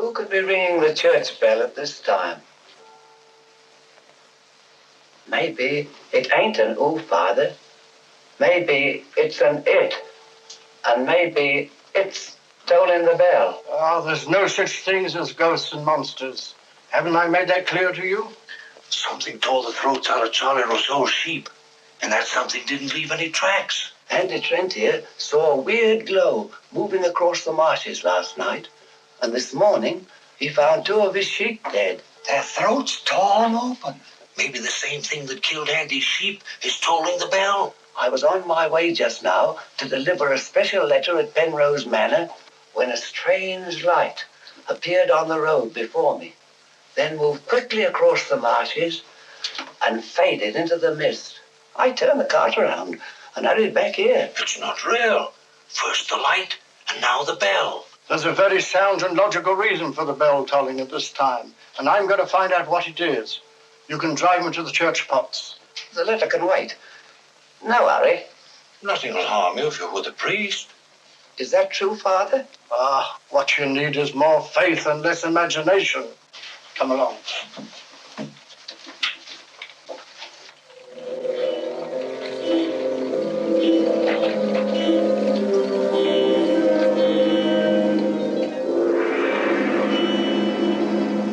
Who could be ringing the church bell at this time? Maybe it ain't an ooh, Father. Maybe it's an it. And maybe it's tolling the bell. Oh, there's no such things as ghosts and monsters. Haven't I made that clear to you? Something tore the throats out of Charlie Rousseau's sheep, and that something didn't leave any tracks. Andy Trent here saw a weird glow moving across the marshes last night, and this morning he found 2 of his sheep dead. Their throats torn open. Maybe the same thing that killed Andy's sheep is tolling the bell. I was on my way just now to deliver a special letter at Penrose Manor when a strange light appeared on the road before me, then moved quickly across the marshes and faded into the mist. I turned the cart around and hurried back here. It's not real. First the light, and now the bell. There's a very sound and logical reason for the bell tolling at this time, and I'm going to find out what it is. You can drive me to the church pots. The letter can wait. No hurry. Nothing will harm you if you're with the priest. Is that true, Father? Ah, what you need is more faith and less imagination. Come along.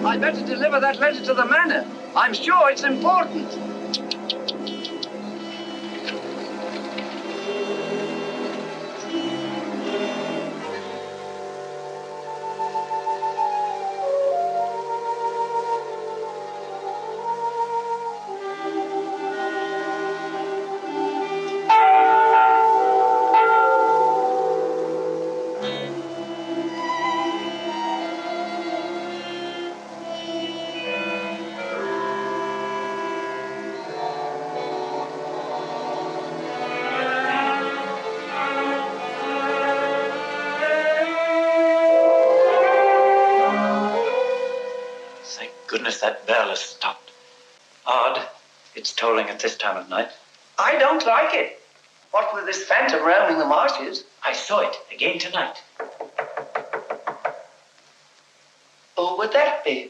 I'd better deliver that letter to the manor. I'm sure it's important. Goodness, that bell has stopped. Odd. It's tolling at this time of night. I don't like it. What with this phantom roaming the marshes? I saw it again tonight. Who would that be?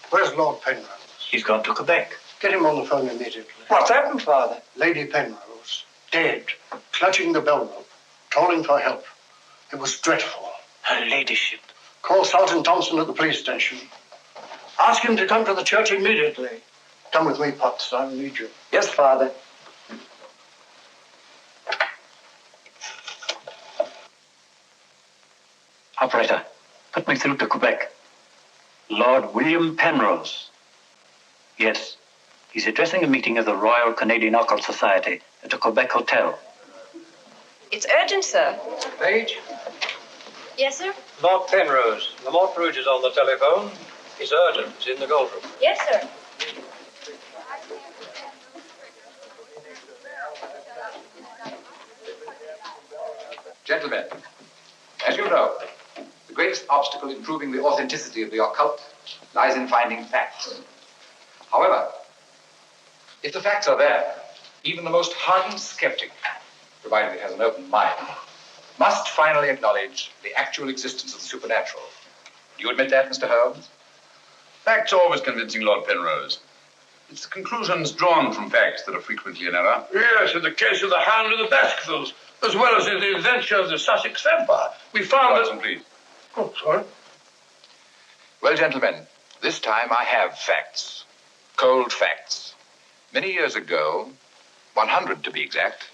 Where's Lord Penrose? He's gone to Quebec. Get him on the phone immediately. What's happened, Father? Lady Penrose, dead, clutching the bell rope, calling for help. It was dreadful. Her ladyship. Call Sergeant Thompson at the police station. Ask him to come to the church immediately. Come with me, Potts. I need you. Yes, Father. Operator, put me through to Quebec. Lord William Penrose. Yes, he's addressing a meeting of the Royal Canadian Occult Society at a Quebec hotel. It's urgent, sir. Page? Yes, sir? Mark Penrose. Lamont Rouge is on the telephone. It's urgent. It's in the gold room. Yes, sir. Gentlemen, as you know, the greatest obstacle in proving the authenticity of the occult lies in finding facts. However, if the facts are there, even the most hardened skeptic, provided he has an open mind, must finally acknowledge the actual existence of the supernatural. Do you admit that, Mr. Holmes? Facts are always convincing, Lord Penrose. It's the conclusions drawn from facts that are frequently in error. Yes, in the case of the Hound of the Baskervilles, as well as in the adventure of the Sussex Vampire, we found Watson, that... please. Oh, sorry. Well, gentlemen, this time I have facts. Cold facts. Many years ago, 100 to be exact,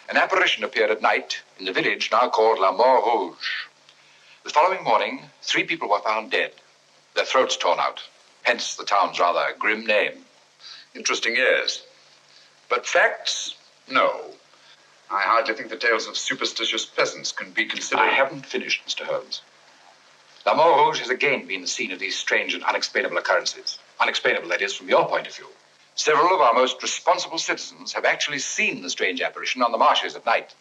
an apparition appeared at night in the village now called La Mort Rouge. The following morning, 3 people were found dead, their throats torn out, hence the town's rather grim name. Interesting, yes. But facts? No. I hardly think the tales of superstitious peasants can be considered... I haven't finished, Mr. Holmes. La Mort Rouge has again been the scene of these strange and unexplainable occurrences. Unexplainable, that is, from your point of view. Several of our most responsible citizens have actually seen the strange apparition on the marshes at night.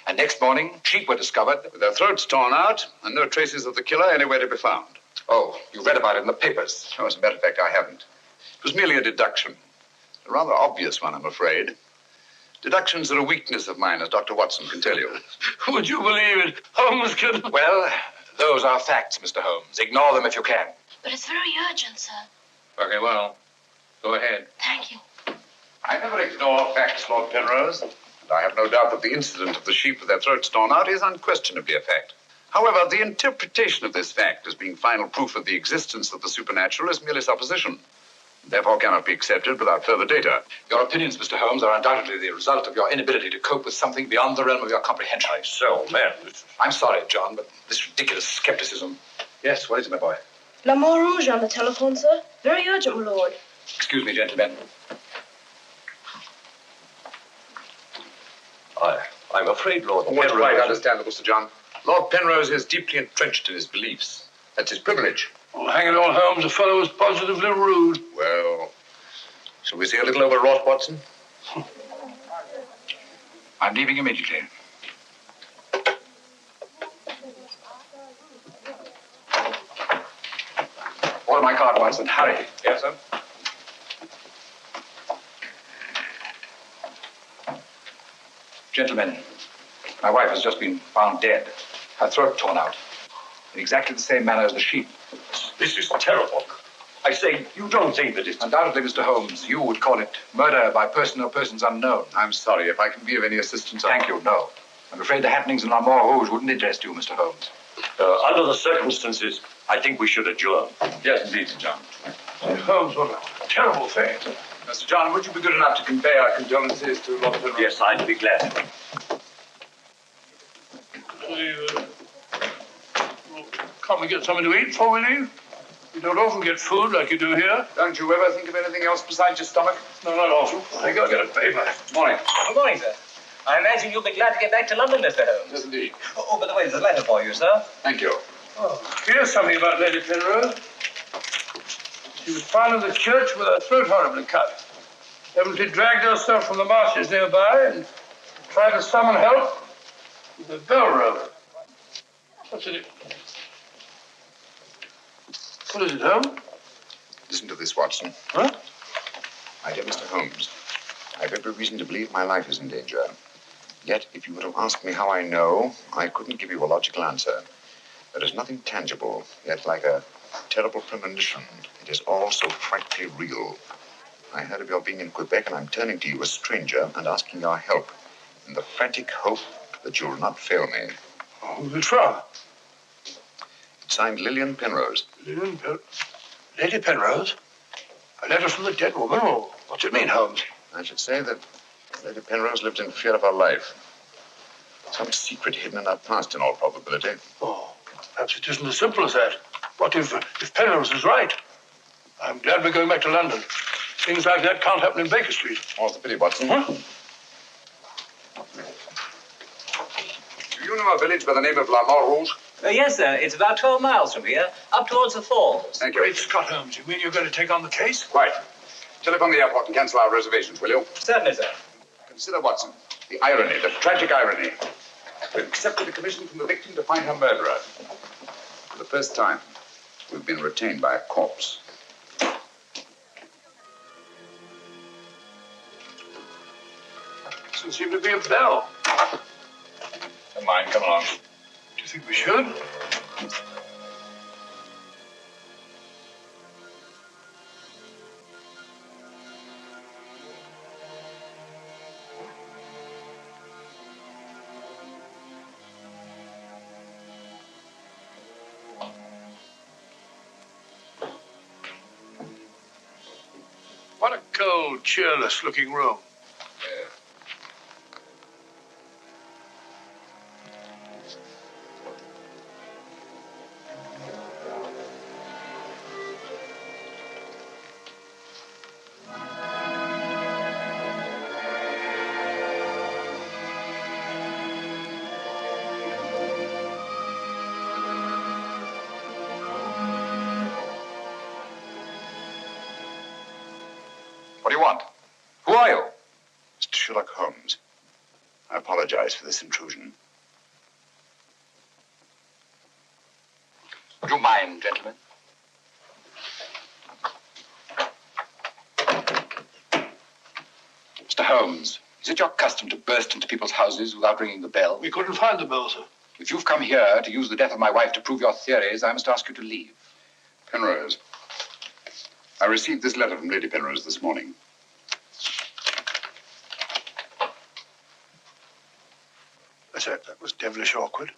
And next morning, sheep were discovered with their throats torn out and no traces of the killer anywhere to be found. Oh, you read about it in the papers. No, as a matter of fact, I haven't. It was merely a deduction. A rather obvious one, I'm afraid. Deductions are a weakness of mine, as Dr. Watson can tell you. Would you believe it? Holmes can... Well, those are facts, Mr. Holmes. Ignore them if you can. But it's very urgent, sir. Okay, well, go ahead. Thank you. I never ignore facts, Lord Penrose. And I have no doubt that the incident of the sheep with their throats torn out is unquestionably a fact. However, the interpretation of this fact as being final proof of the existence of the supernatural is merely supposition. Therefore cannot be accepted without further data. Your opinions, Mr. Holmes, are undoubtedly the result of your inability to cope with something beyond the realm of your comprehension. So, man, I'm sorry, John, but this ridiculous skepticism... Yes, what is it, my boy? La Mort Rouge on the telephone, sir. Very urgent, my lord. Excuse me, gentlemen. I'm afraid, Lord What's Penrose... quite understandable, Sir John. Lord Penrose is deeply entrenched in his beliefs. That's his privilege. Oh, hang it all, Holmes, the fellow was positively rude. Well, shall we see a little overwrought, Watson? I'm leaving immediately. Order my card, Watson. Hurry. Yes, sir? Gentlemen, my wife has just been found dead. Her throat torn out. In exactly the same manner as the sheep. This is terrible. I say, you don't think that it's... Undoubtedly, Mr. Holmes, you would call it murder by person or persons unknown. I'm sorry. If I can be of any assistance... Thank you, no. I'm afraid the happenings in La Mort Rouge wouldn't interest you, Mr. Holmes. Under the circumstances, I think we should adjourn. Yes, indeed, Sir John. Holmes, what a terrible thing. Mr. John, would you be good enough to convey our condolences to Lord Penrose? Yes, I'd be glad. Can't we get something to eat before we leave? You don't often get food like you do here. Don't you ever think of anything else besides your stomach? No, not often. I gotta get a paper. Morning. Good morning, sir. I imagine you'll be glad to get back to London, Mr. Holmes. Yes, indeed. Oh, by the way, there's a letter for you, sir. Thank you. Oh, here's something about Lady Penrose. She was found in the church with her throat horribly cut. Evidently dragged herself from the marshes nearby and tried to summon help with a bell rope. What's in it? What is it, Holmes? Listen to this, Watson. Huh? My dear Mr. Holmes, I've every reason to believe my life is in danger. Yet, if you were to ask me how I know, I couldn't give you a logical answer. There is nothing tangible, yet like a terrible premonition, it is all so frightfully real. I heard of your being in Quebec, and I'm turning to you, a stranger, and asking your help in the frantic hope that you'll not fail me. Oh, who's it from? It's signed Lillian Penrose. Lady Penrose? A letter from the dead woman? Oh, what's it mean, Holmes? I should say that Lady Penrose lived in fear of her life. Some secret hidden in her past, in all probability. Oh, perhaps it isn't as simple as that. What if Penrose is right? I'm glad we're going back to London. Things like that can't happen in Baker Street. More's the pity, Watson. Huh? Do you know a village by the name of La Mort Rouge? Yes, sir. It's about 12 miles from here, up towards the falls. Thank you. Great Scott, Holmes. You mean you're going to take on the case? Quite. Telephone the airport and cancel our reservations, will you? Certainly, sir. Consider, Watson, the irony, the tragic irony. We've accepted a commission from the victim to find her murderer. For the first time, we've been retained by a corpse. Doesn't seem to be a bell. Never mind, come along. Do you think we should? What a cold, cheerless-looking room. What do you want? Who are you? Mr. Sherlock Holmes. I apologize for this intrusion. Would you mind, gentlemen? Holmes, is it your custom to burst into people's houses without ringing the bell? We couldn't find the bell, sir. If you've come here to use the death of my wife to prove your theories, I must ask you to leave. Penrose, I received this letter from Lady Penrose this morning. That's it. That was devilish awkward.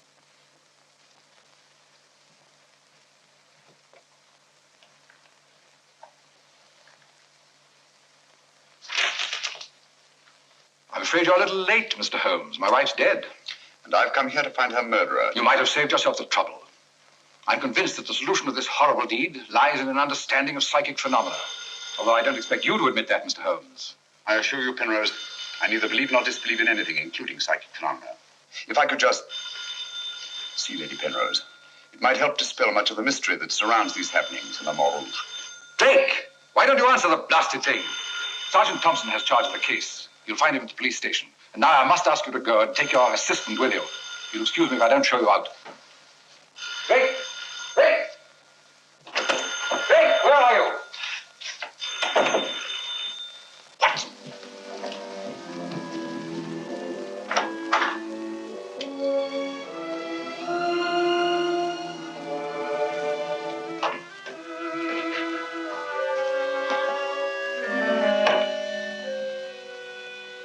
I'm afraid you're a little late, Mr. Holmes. My wife's dead. And I've come here to find her murderer. You might have saved yourself the trouble. I'm convinced that the solution of this horrible deed lies in an understanding of psychic phenomena. Although I don't expect you to admit that, Mr. Holmes. I assure you, Penrose, I neither believe nor disbelieve in anything, including psychic phenomena. If I could just see Lady Penrose, it might help dispel much of the mystery that surrounds these happenings in the Montrouge. Drake! Why don't you answer the blasted thing? Sergeant Thompson has charge of the case. You'll find him at the police station. And now I must ask you to go and take your assistant with you. You'll excuse me if I don't show you out. Drake! Drake! Drake, where are you? What?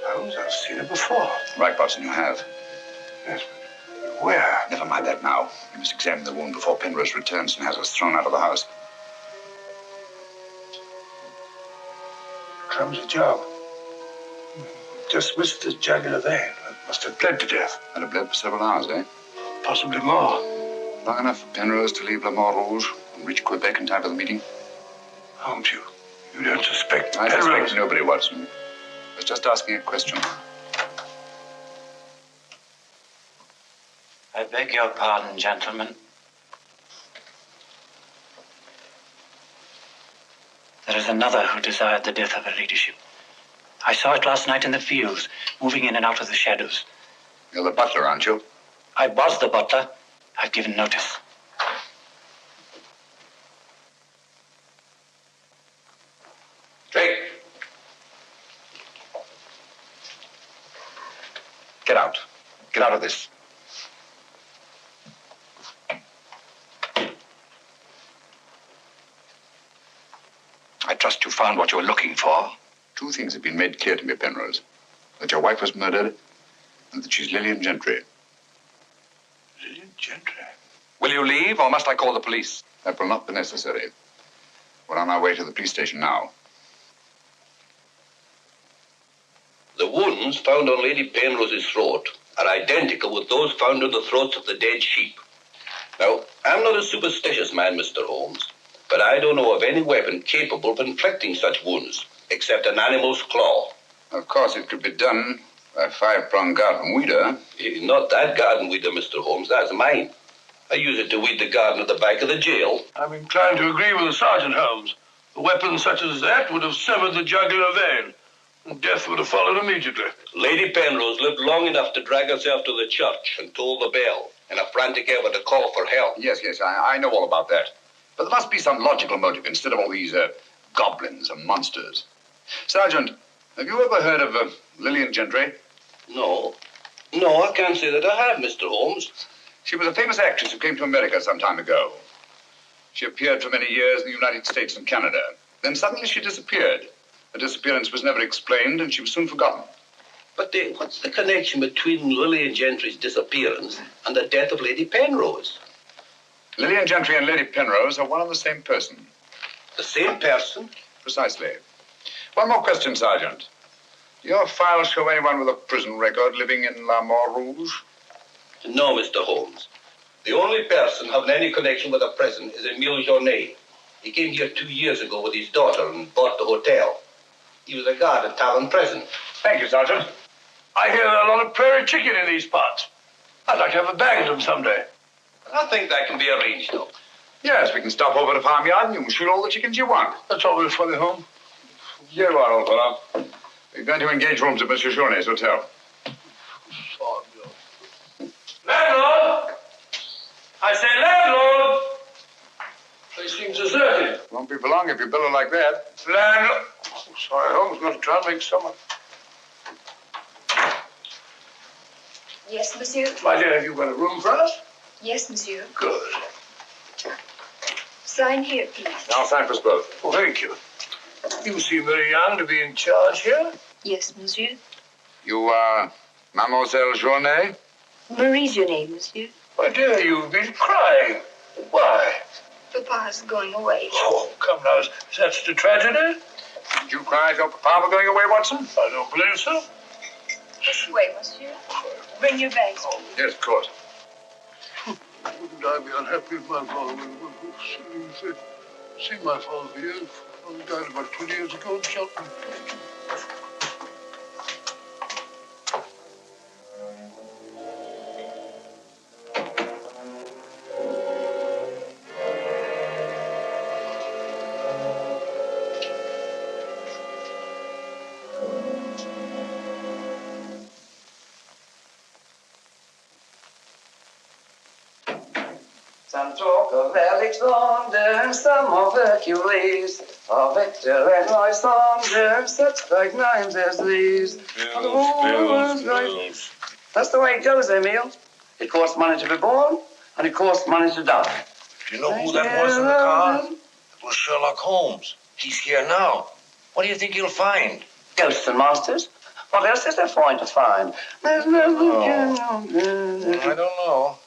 Holmes, I've seen it before. Right, Watson, you have. Yes, but where? Never mind that now. You must examine the wound before Penrose returns and has us thrown out of the house. Clumsy job. Just missed the jugular vein. It must have bled to death. And have bled for several hours, eh? Possibly more. Long enough for Penrose to leave Le Montrouge and reach Quebec in time for the meeting? Holmes, you don't suspect I Penrose? suspect nobody, Watson. I was just asking a question. I beg your pardon, gentlemen. There is another who desired the death of her ladyship. I saw it last night in the fields, moving in and out of the shadows. You're the butler, aren't you? I was the butler. I've given notice. Drake! Get out. Get out of this. I trust you found what you were looking for. Two things have been made clear to me, Penrose. That your wife was murdered and that she's Lillian Gentry. Lillian Gentry? Will you leave, or must I call the police? That will not be necessary. We're on our way to the police station now. The wounds found on Lady Penrose's throat are identical with those found on the throats of the dead sheep. Now, I'm not a superstitious man, Mr. Holmes, but I don't know of any weapon capable of inflicting such wounds, except an animal's claw. Of course, it could be done by a five-pronged garden weeder. Not that garden weeder, Mr. Holmes, that's mine. I use it to weed the garden at the back of the jail. I'm inclined to agree with the Sergeant, Holmes. A weapon such as that would have severed the jugular vein, and death would have followed immediately. Lady Penrose lived long enough to drag herself to the church and toll the bell in a frantic effort to call for help. Yes, I know all about that. But there must be some logical motive instead of all these goblins and monsters. Sergeant, have you ever heard of Lillian Gentry? No, I can't say that I have, Mr. Holmes. She was a famous actress who came to America some time ago. She appeared for many years in the United States and Canada. Then suddenly she disappeared. Her disappearance was never explained, and she was soon forgotten. But what's the connection between Lillian Gentry's disappearance and the death of Lady Penrose? Lillian Gentry and Lady Penrose are one and the same person. The same person? Precisely. One more question, Sergeant. Do your files show anyone with a prison record living in La Montrouge? No, Mr. Holmes. The only person having any connection with the prison is Emile Journet. He came here 2 years ago with his daughter and bought the hotel. He was a guard at Talon Prison. Thank you, Sergeant. I hear there are a lot of prairie chicken in these parts. I'd like to have a bag of them someday. I think that can be arranged, though. Yes, we can stop over to the farmyard and you can shoot all the chickens you want. That's all very funny, Holmes. Here you are, old fellow. We're going to engage rooms at Monsieur Journet's hotel. Landlord! I say landlord! Place seems deserted. Won't be for long if you bill her like that. Landlord! Oh, sorry, Holmes. Got to try and make summer. Yes, monsieur. My dear, have you got a room for us? Yes, monsieur. Good. Sign here, please. I'll sign for us both. Well, thank you. You seem very young to be in charge here. Yes, monsieur. You are Mademoiselle Journay? Marie's your name, monsieur. My dear, you've been crying. Why? Papa's going away. Oh, come now. Is that such a tragedy? Did you cry if your papa were going away, Watson? I don't believe so. This way, monsieur. Bring your bags. Yes, of course. Wouldn't I be unhappy if my father would see my father here? Father died about 20 years ago in Cheltenham. Some talk of Alexander, some of Hercules, of Hector and Lysander, such like names as these. Bills. That's the way it goes, Emil. It costs money to be born, and it costs money to die. Do you know who that was in the car? It was Sherlock Holmes. He's here now. What do you think he'll find? Ghosts and monsters. What else is there for him to find? There's nothing. I don't know.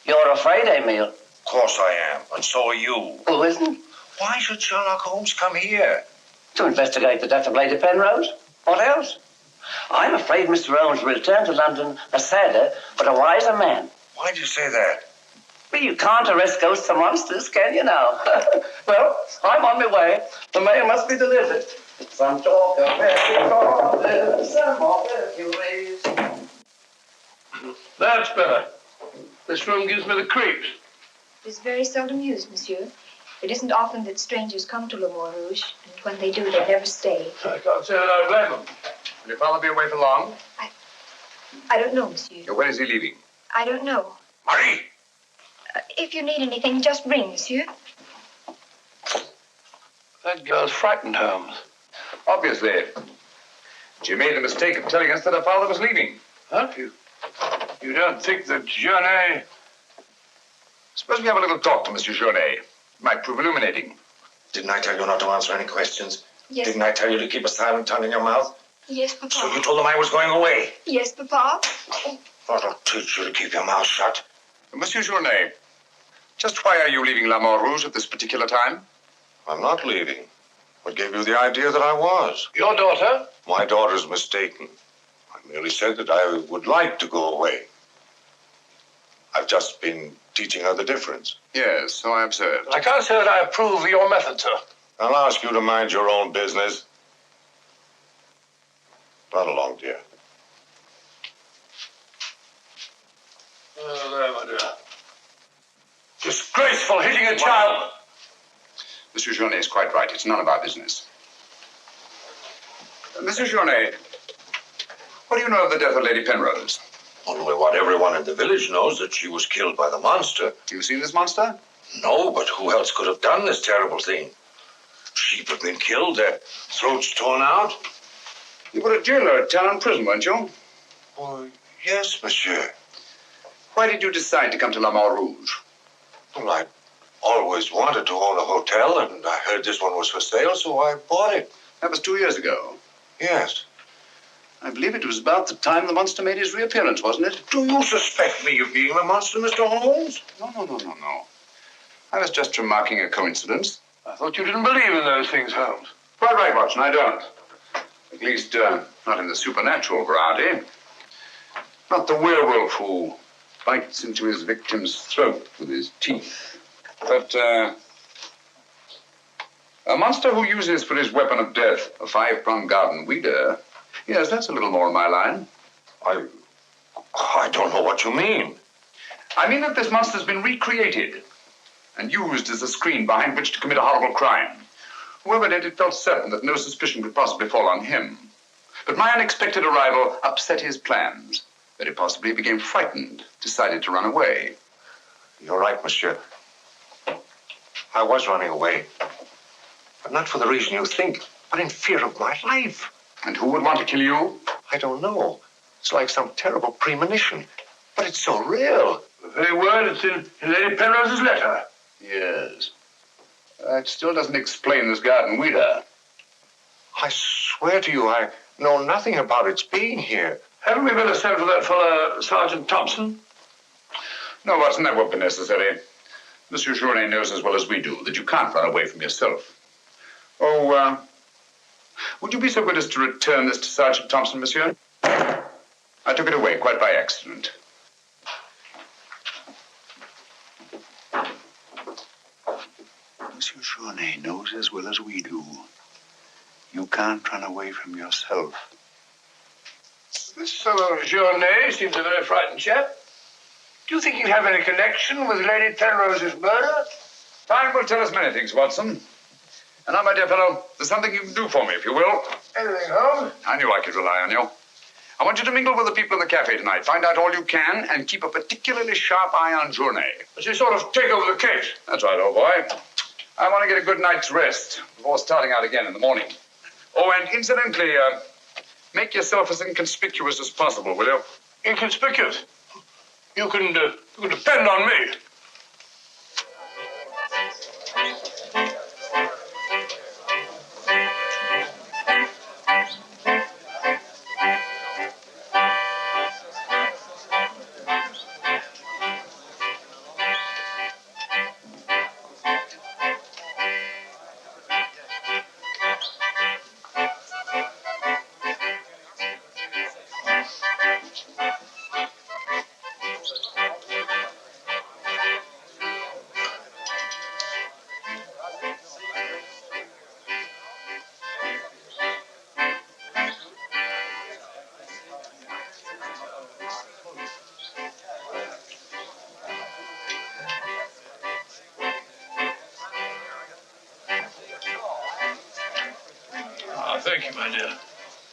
You're afraid, Emil. Of course I am, and so are you. Who isn't? Why should Sherlock Holmes come here? To investigate the death of Lady Penrose. What else? I'm afraid Mr. Holmes will return to London a sadder but a wiser man. Why'd you say that? Well, you can't arrest ghosts and monsters, can you now? Well, I'm on my way. The mail must be delivered. Some talk of Hercules, some of Hercules. That's better. This room gives me the creeps. It is very seldom used, monsieur. It isn't often that strangers come to Le Mans Rouge, and when they do, they never stay. I can't say that I blame them. Will your father be away for long? I don't know, monsieur. When is he leaving? I don't know. Marie! If you need anything, just ring, monsieur. That girl's frightened, Holmes. Obviously. She made the mistake of telling us that her father was leaving. Huh? You don't think that Journay... Suppose we have a little talk to Monsieur Journay. It might prove illuminating. Didn't I tell you not to answer any questions? Yes. Didn't I tell you to keep a silent tongue in your mouth? Yes, Papa. So you told them I was going away? Yes, Papa. That'll teach you to keep your mouth shut. Monsieur Journay, just why are you leaving La Mort Rouge at this particular time? I'm not leaving. What gave you the idea that I was? Your daughter? My daughter's mistaken. I merely said that I would like to go away. I've just been teaching her the difference. Yes, so I observed. I can't say that I approve of your method, sir. I'll ask you to mind your own business. Run along, dear. Oh, there, my dear. Disgraceful, hitting a child. Monsieur Journay is quite right. It's none of our business. Monsieur Journay, what do you know of the death of Lady Penrose? Only what everyone in the village knows, that she was killed by the monster. You seen this monster? No, but who else could have done this terrible thing? Sheep have been killed, their throats torn out. You were a jailer at town prison, weren't you? Oh, yes, monsieur. Why did you decide to come to La Mort Rouge? Well, I always wanted to own a hotel, and I heard this one was for sale, so I bought it. That was 2 years ago. Yes. I believe it was about the time the monster made his reappearance, wasn't it? Do you suspect me of being a monster, Mr. Holmes? No. I was just remarking a coincidence. I thought you didn't believe in those things, Holmes. Quite right, Watson, I don't. At least, not in the supernatural variety. Not the werewolf who bites into his victim's throat with his teeth. But, a monster who uses for his weapon of death a 5-pronged garden weeder. Yes, that's a little more in my line. I don't know what you mean. I mean that this monster's been recreated and used as a screen behind which to commit a horrible crime. Whoever did it felt certain that no suspicion could possibly fall on him. But my unexpected arrival upset his plans. Very possibly he became frightened, decided to run away. You're right, monsieur. I was running away. But not for the reason you think, but in fear of my life. And who would want to kill you? I don't know. It's like some terrible premonition. But it's so real. The very word it's in Lady Penrose's letter. Yes. That still doesn't explain this garden weeder. I swear to you, I know nothing about its being here. Haven't we better send for that fellow, Sergeant Thompson? No, Watson, that won't be necessary. Monsieur Journet knows as well as we do that you can't run away from yourself. Oh, would you be so good as to return this to Sergeant Thompson, monsieur? I took it away quite by accident. Monsieur Journet knows as well as we do. You can't run away from yourself. This fellow Journet seems a very frightened chap. Do you think he'd have any connection with Lady Penrose's murder? Time will tell us many things, Watson. And now, my dear fellow, there's something you can do for me, if you will. Anything, Holmes? I knew I could rely on you. I want you to mingle with the people in the cafe tonight. Find out all you can and keep a particularly sharp eye on Journet. But you sort of take over the case. That's right, old boy. I want to get a good night's rest before starting out again in the morning. Oh, and incidentally, make yourself as inconspicuous as possible, will you? Inconspicuous? You can depend on me. Thank you, my dear.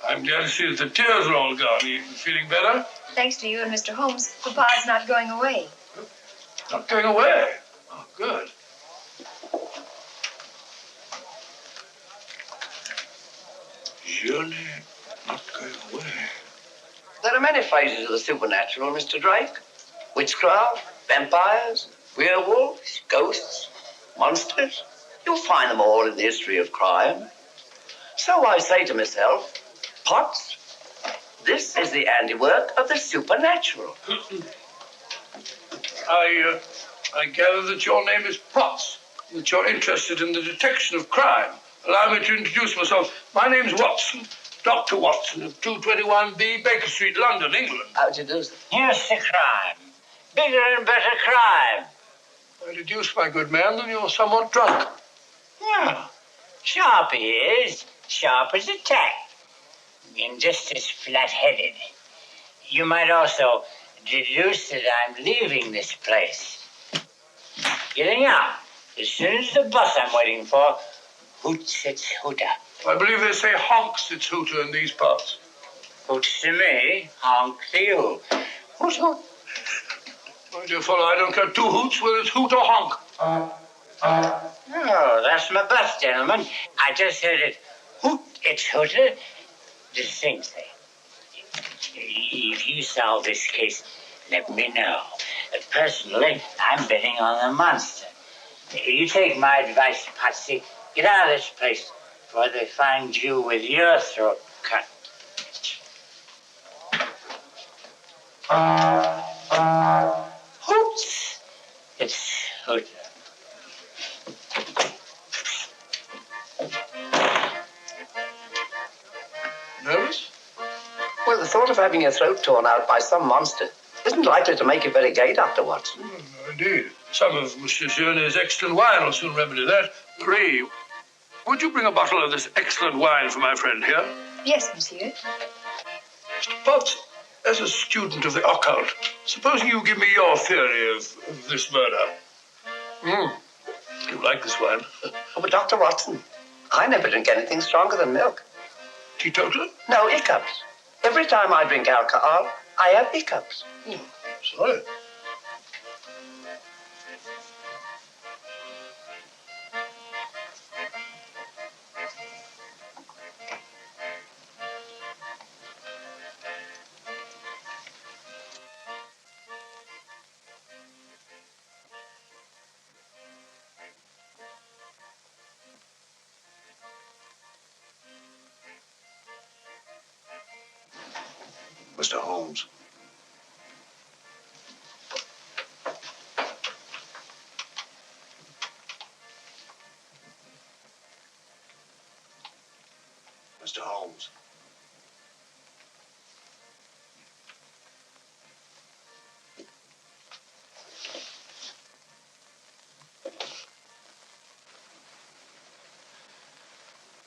I'm glad to see that the tears are all gone. Are you feeling better? Thanks to you and Mr. Holmes, Papa's not going away. Not going away? Oh, good. Journey, not going away. There are many phases of the supernatural, Mr. Drake. Witchcraft, vampires, werewolves, ghosts, monsters. You'll find them all in the history of crime. So I say to myself, Potts, this is the handiwork of the supernatural. I gather that your name is Potts, that you're interested in the detection of crime. Allow me to introduce myself. My name's Watson, Dr. Watson of 221B Baker Street, London, England. How do you do, sir? Here's the crime. Bigger and better crime. I deduce, my good man, that you're somewhat drunk. Yeah. Sharp he is. Sharp as a tack. And just as flat-headed. You might also deduce that I'm leaving this place. Getting out. As soon as the bus I'm waiting for hoots its hooter. I believe they say honks its hooter in these parts. Hoots to me, honk to you. Hoot, hoot. My dear fellow, I don't care two hoots whether it's hoot or honk. Oh, that's my bus, gentlemen. I just heard it hoot its hooter distinctly. If you solve this case, let me know. Personally, I'm betting on the monster. You take my advice, Patsy. Get out of this place before they find you with your throat cut. Hoots! It's hooter. Nervous? Well, the thought of having your throat torn out by some monster isn't likely to make you very gay, Dr. Watson. Indeed. Some of Monsieur Journet's excellent wine will soon remedy that. Marie, would you bring a bottle of this excellent wine for my friend here? Yes, monsieur. Mr. Potts, as a student of the occult, supposing you give me your theory of this murder. You like this wine? Oh, but Dr. Watson, I never drink anything stronger than milk. Teetotaler? No, hiccups. Every time I drink alcohol, I have hiccups. Sorry. Mr. Holmes. Mr. Holmes.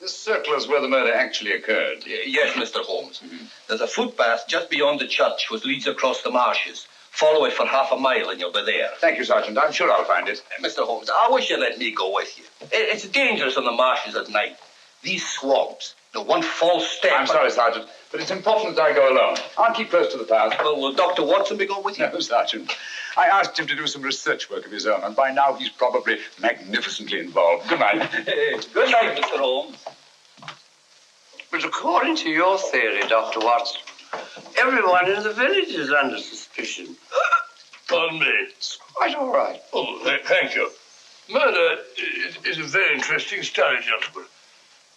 This circle is where the murder actually occurred. Yes, Mr. Holmes. There's a footpath just beyond the church which leads across the marshes. Follow it for half a mile and you'll be there. Thank you, Sergeant. I'm sure I'll find it. Mr. Holmes, I wish you'd let me go with you. It's dangerous on the marshes at night. These swamps, the one false step... I'm sorry, Sergeant, but it's important that I go alone. I'll keep close to the path. Well, will Dr. Watson be going with you? No, Sergeant. I asked him to do some research work of his own, and by now he's probably magnificently involved. Good night. Good night, Mr. Holmes. But according to your theory, Dr. Watson, everyone in the village is under suspicion. Pardon me. It's quite all right. Oh, thank you. Murder is a very interesting study, gentlemen.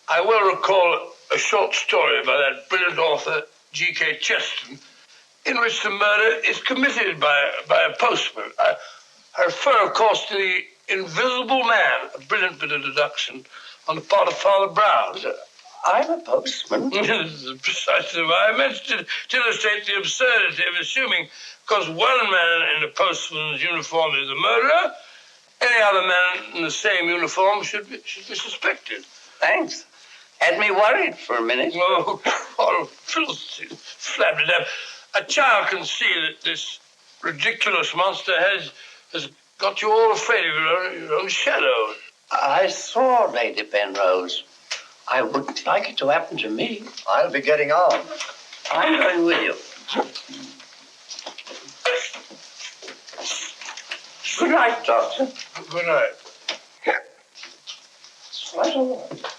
I well recall a short story by that brilliant author, G.K. Chesterton, in which the murder is committed by a postman. I refer, of course, to the Invisible Man, a brilliant bit of deduction on the part of Father Brown. I'm a postman. This is precisely why I mentioned it, to illustrate the absurdity of assuming because one man in a postman's uniform is a murderer, any other man in the same uniform should be suspected. Thanks. Had me worried for a minute. Oh, filthy, flabbed it up. A child can see that this ridiculous monster has got you all afraid of your own shadow. I saw Lady Penrose. I wouldn't like it to happen to me. I'll be getting on. I'm going with you. Good night, Doctor. Good night. It's quite all right.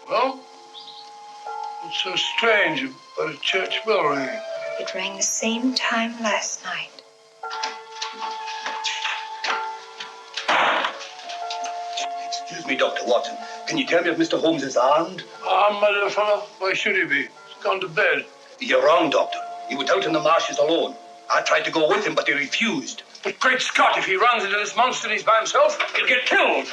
Well, what's so strange about a church bell ringing? It rang the same time last night. Excuse me, Dr. Watson. Can you tell me if Mr. Holmes is armed? Armed, my little fellow? Why should he be? He's gone to bed. You're wrong, Doctor. He was out in the marshes alone. I tried to go with him, but he refused. But great Scott, if he runs into this monster and he's by himself, he'll get killed.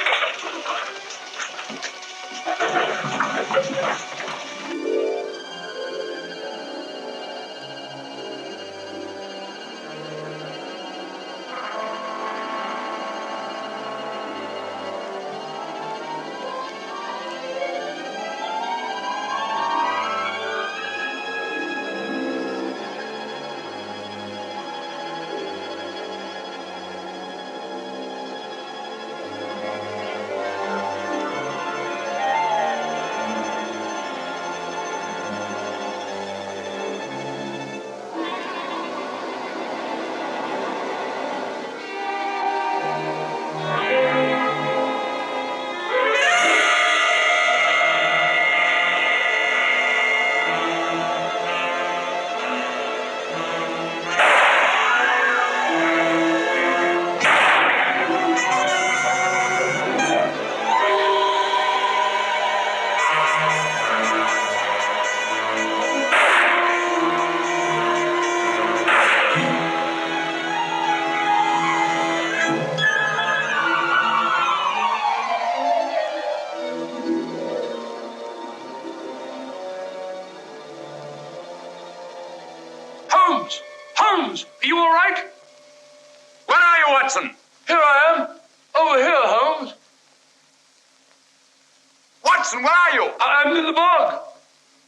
Watson, where are you? I'm in the bog.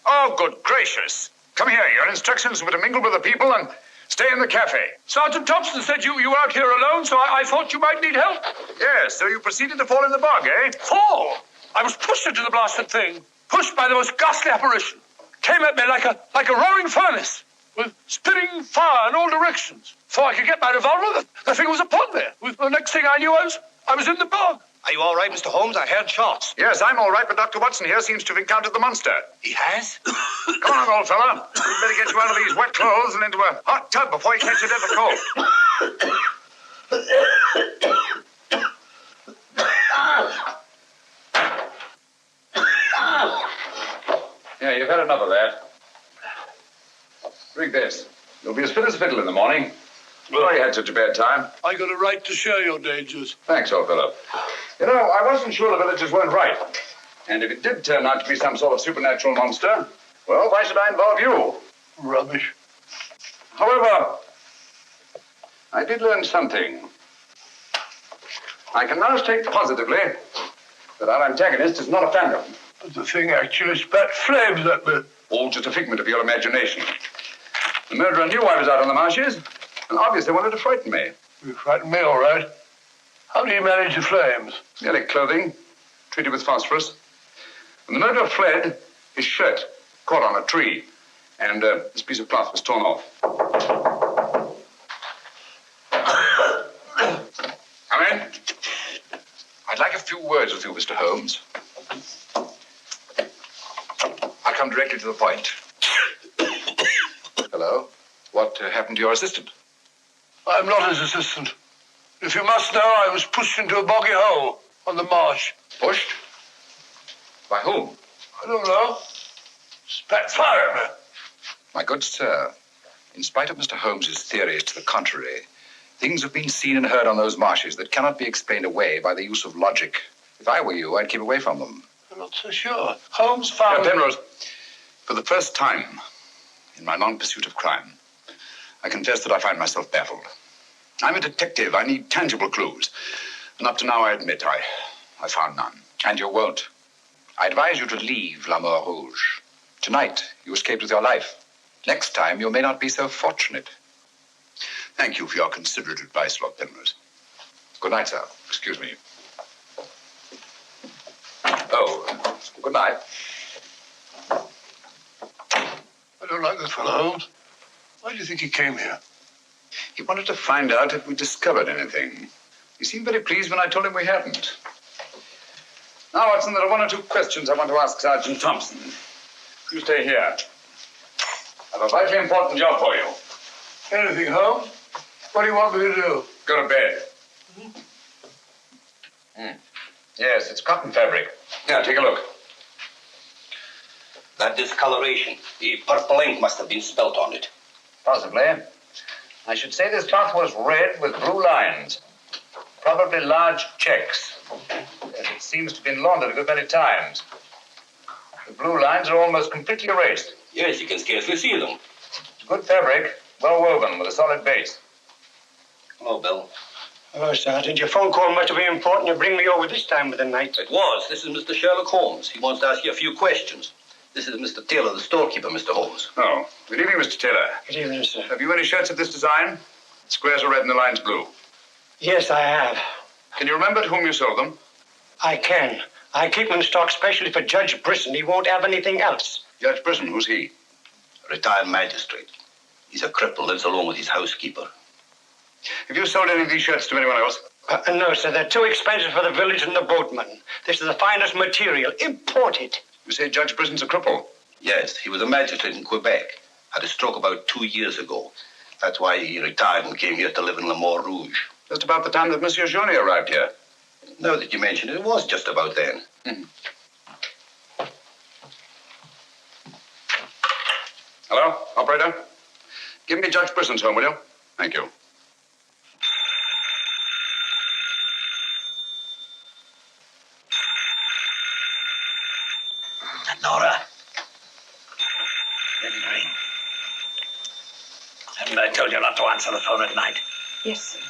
Oh, good gracious. Come here. Your instructions were to mingle with the people and stay in the cafe. Sergeant Thompson said you were out here alone, so I thought you might need help. Yes, so you proceeded to fall in the bog, eh? Fall? I was pushed into the blasted thing. Pushed by the most ghastly apparition. Came at me like a roaring furnace, with spitting fire in all directions. Before I could get my revolver, the thing was upon me. The next thing I knew, I was in the bog. Are you all right, Mr. Holmes? I heard shots. Yes, I'm all right, but Dr. Watson here seems to have encountered the monster. He has? Come on, old fella. We'd better get you out of these wet clothes and into a hot tub before you catch a deadly cold. Yeah, you've had enough of that. Drink this. You'll be as fit as a fiddle in the morning. Well, you had such a bad time. I got a right to share your dangers. Thanks, old fellow. You know, I wasn't sure the villagers weren't right. And if it did turn out to be some sort of supernatural monster, well, why should I involve you? Rubbish. However, I did learn something. I can now state positively that our antagonist is not a phantom. But the thing actually spat flames at me. All just a figment of your imagination. The murderer knew I was out on the marshes, and obviously wanted to frighten me. You frightened me, all right. How do you manage the flames? Merely clothing, treated with phosphorus. When the murderer fled, his shirt caught on a tree, and this piece of cloth was torn off. Come in. I'd like a few words with you, Mr. Holmes. I'll come directly to the point. Hello? What happened to your assistant? I'm not his assistant. If you must know, I was pushed into a boggy hole on the marsh. Pushed? By whom? I don't know. Spat fire at me. My good sir, in spite of Mr. Holmes's theories to the contrary, things have been seen and heard on those marshes that cannot be explained away by the use of logic. If I were you, I'd keep away from them. I'm not so sure. Holmes found... Penrose, for the first time in my long pursuit of crime, I confess that I find myself baffled. I'm a detective. I need tangible clues. And up to now, I admit I found none. And you won't. I advise you to leave La Mort Rouge. Tonight, you escaped with your life. Next time, you may not be so fortunate. Thank you for your considerate advice, Lord Penrose. Good night, sir. Excuse me. Oh, good night. I don't like this fellow, Holmes. Why do you think he came here? He wanted to find out if we discovered anything. He seemed very pleased when I told him we hadn't. Now, Watson, there are one or two questions I want to ask Sergeant Thompson. You stay here. I have a vitally important job for you. Anything, Holmes? What do you want me to do? Go to bed. Yes, it's cotton fabric. Here, take a look. That discoloration, the purple ink must have been spelt on it. Possibly. I should say this cloth was red with blue lines. Probably large checks. Yes, it seems to have been laundered a good many times. The blue lines are almost completely erased. Yes, you can scarcely see them. Good fabric, well woven, with a solid base. Hello, Bill. Hello, Sergeant. Your phone call must have been important. You bring me over this time of the night. It was. This is Mr. Sherlock Holmes. He wants to ask you a few questions. This is Mr. Taylor, the storekeeper, Mr. Holmes. Oh, good evening, Mr. Taylor. Good evening, sir. Have you any shirts of this design? The squares are red and the lines blue. Yes, I have. Can you remember to whom you sold them? I can. I keep them in stock specially for Judge Brisson. He won't have anything else. Judge Brisson, who's he? A retired magistrate. He's a cripple, lives alone with his housekeeper. Have you sold any of these shirts to anyone else? No, sir. They're too expensive for the village and the boatmen. This is the finest material, imported. You say Judge Brisson's a cripple? Yes, he was a magistrate in Quebec. Had a stroke about 2 years ago. That's why he retired and came here to live in La Mort Rouge. Just about the time that Monsieur Journey arrived here. Now that you mention it, it was just about then. Hello, operator? Give me Judge Brisson's home, will you? Thank you. Nora. Didn't ring. Haven't I told you not to answer the phone at night? Yes, sir.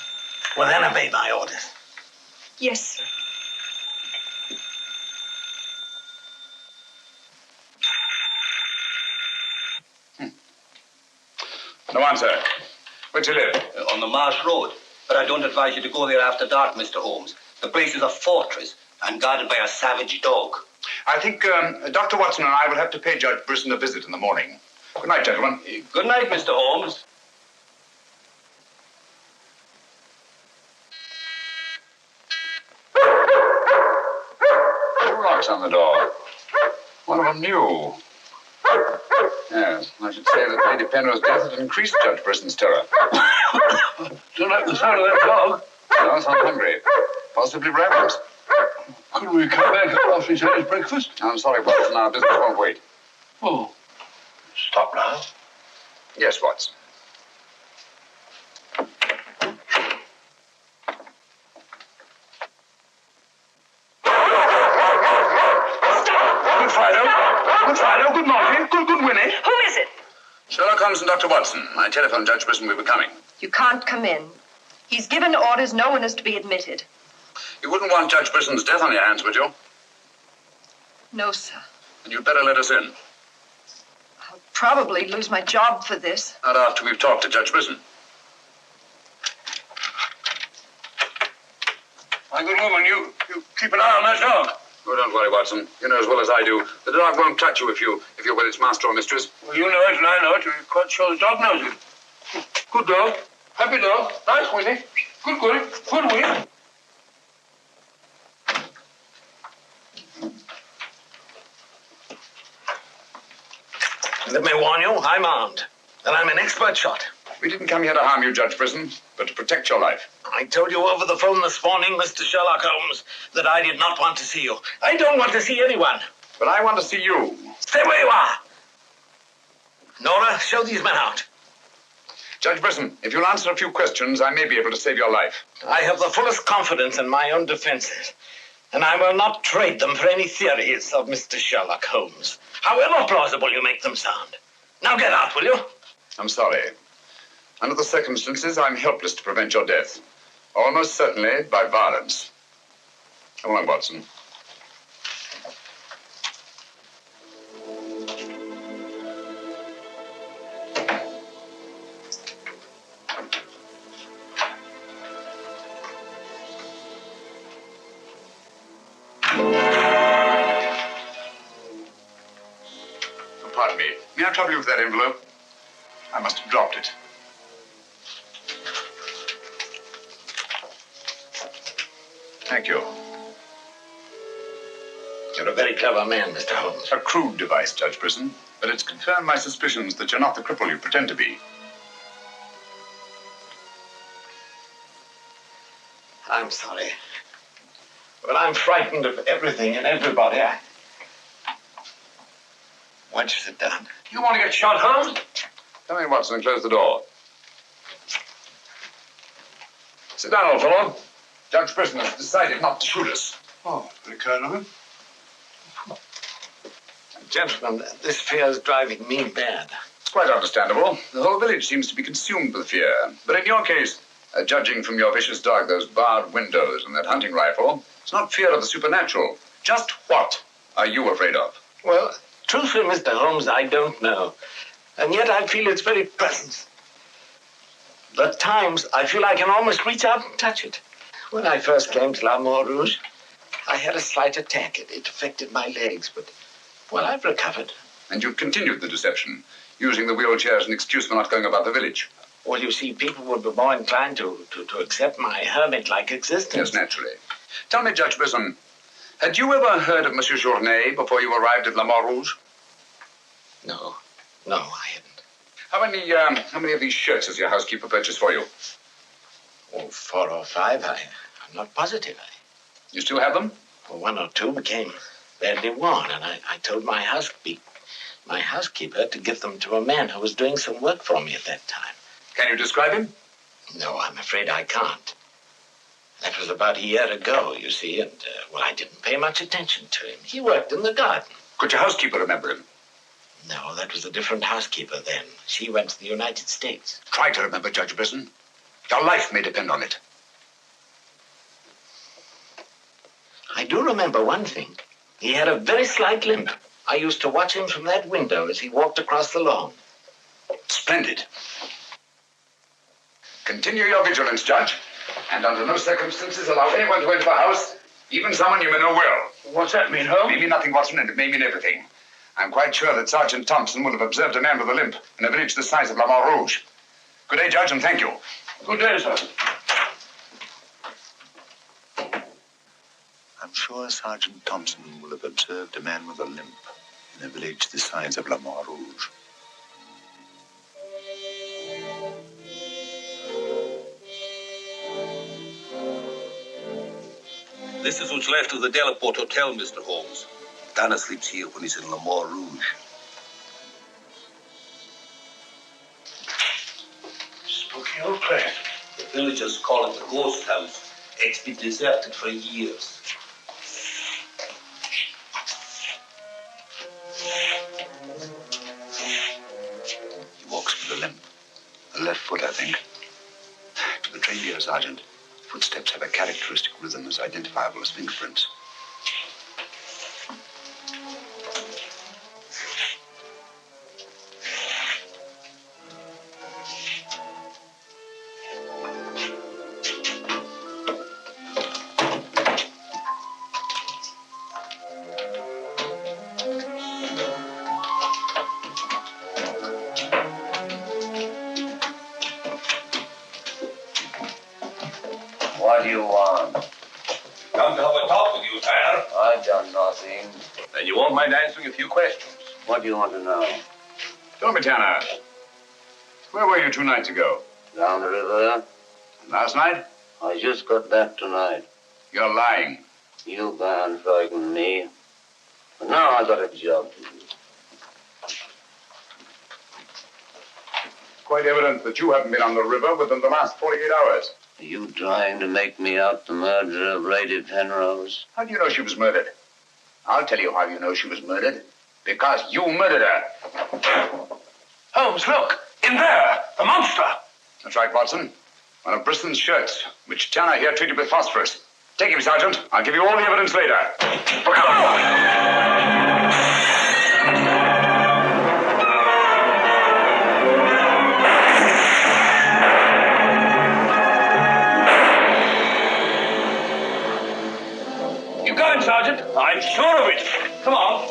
Well, then obey my orders. Yes, sir. No answer. Where do you live? On the Marsh Road. But I don't advise you to go there after dark, Mr. Holmes. The place is a fortress and guarded by a savage dog. I think Dr. Watson and I will have to pay Judge Brisson a visit in the morning. Good night, gentlemen. Good night, Mr. Holmes. Two locks on the door. One of them new. Yes, I should say that Lady Penrose's death had increased Judge Brisson's terror. Don't like the sound of that dog. No, sounds hungry. Possibly ravenous. Could we come back after he's had his breakfast? I'm sorry, Watson. Our business won't wait. Oh, stop now. Yes, Watson. Good Friday. Good morning. Good Winnie. Who is it? Sherlock Holmes and Dr. Watson. I telephoned Judge Brisson we were coming. You can't come in. He's given orders no one is to be admitted. You wouldn't want Judge Brisson's death on your hands, would you? No, sir. And you'd better let us in. I'll probably lose my job for this. Not after we've talked to Judge Brisson. My good woman, you keep an eye on that dog. Oh, don't worry, Watson. You know as well as I do. The dog won't touch you if you're with its master or mistress. Well, you know it and I know it. We're quite sure the dog knows it. Good dog. Happy dog. Nice, Winnie. Good Winnie. Let me warn you, I'm armed. And I'm an expert shot. We didn't come here to harm you, Judge Brisson, but to protect your life. I told you over the phone this morning, Mr. Sherlock Holmes, that I did not want to see you. I don't want to see anyone. But I want to see you. Stay where you are. Nora, show these men out. Judge Brisson, if you'll answer a few questions, I may be able to save your life. I have the fullest confidence in my own defenses, and I will not trade them for any theories of Mr. Sherlock Holmes, however plausible you make them sound. Now get out, will you? I'm sorry. Under the circumstances, I'm helpless to prevent your death. Almost certainly by violence. Come along, Watson. Pardon me. May I trouble you with that envelope? I must have dropped it. Thank you. You're a very clever man, Mr. Holmes. A crude device, Judge Brisson, but it's confirmed my suspicions that you're not the cripple you pretend to be. I'm sorry. But I'm frightened of everything and everybody. Why don't you sit down? You want to get shot, Holmes? Come in, Watson, and close the door. Sit down, old fellow. Judge Brisson has decided not to shoot us. Oh, very kind of him. Gentlemen, this fear is driving me mad. It's quite understandable. The whole village seems to be consumed with fear. But in your case, judging from your vicious dog, those barred windows, and that hunting rifle, it's not fear of the supernatural. Just what are you afraid of? Well, truthfully, Mr. Holmes, I don't know. And yet I feel its very presence. At times, I feel I can almost reach out and touch it. When I first came to La Rouge, I had a slight attack. It affected my legs, but, well, I've recovered. And you've continued the deception, using the wheelchair as an excuse for not going about the village. Well, you see, people would be more inclined to accept my hermit-like existence. Yes, naturally. Tell me, Judge Brisson, had you ever heard of Monsieur Journet before you arrived at La Rouge? No, I hadn't. How many of these shirts has your housekeeper purchased for you? Oh, 4 or 5. I'm not positive. You still have them? Well, 1 or 2 became badly worn, and I told my housekeeper to give them to a man who was doing some work for me at that time. Can you describe him? No, I'm afraid I can't. That was about a year ago, you see, and, well, I didn't pay much attention to him. He worked in the garden. Could your housekeeper remember him? No, that was a different housekeeper then. She went to the United States. Try to remember, Judge Brisson. Your life may depend on it. I do remember one thing. He had a very slight limp. I used to watch him from that window as he walked across the lawn. Splendid. Continue your vigilance, Judge. And under no circumstances allow anyone to enter the house, even someone you may know well. What's that mean, Holmes? It may mean nothing, Watson, and it may mean everything. I'm quite sure that Sergeant Thompson will have observed a man with a limp in a village the size of La Rouge. Good day, Judge, and thank you. Good day, sir. I'm sure Sergeant Thompson will have observed a man with a limp in a village the size of La Rouge. This is what's left of the Delaport Hotel, Mr. Holmes. Dana sleeps here when he's in Le Rouge. Spooky old place. The villagers call it the ghost house. It's been deserted for years. He walks with a limp. A left foot, I think. To the trained ear, Sergeant, footsteps have a characteristic rhythm as identifiable as fingerprints. What do you want? Come to have a talk with you, sir. I've done nothing. Then you won't mind answering a few questions. What do you want to know? Tell me, Tanner, where were you 2 nights ago? Down the river. Last night? I just got back tonight. You're lying. You can't frighten me. But now I got a job to do. Quite evident that you haven't been on the river within the last 48 hours. Are you trying to make me out the murderer of Lady Penrose? How do you know she was murdered? I'll tell you how you know she was murdered. Because you murdered her. Holmes, look! In there! The monster! That's right, Watson. One of Bristol's shirts, which Tanner here treated with phosphorus. Take him, Sergeant. I'll give you all the evidence later. For cover! You going, Sergeant? I'm sure of it. Come on.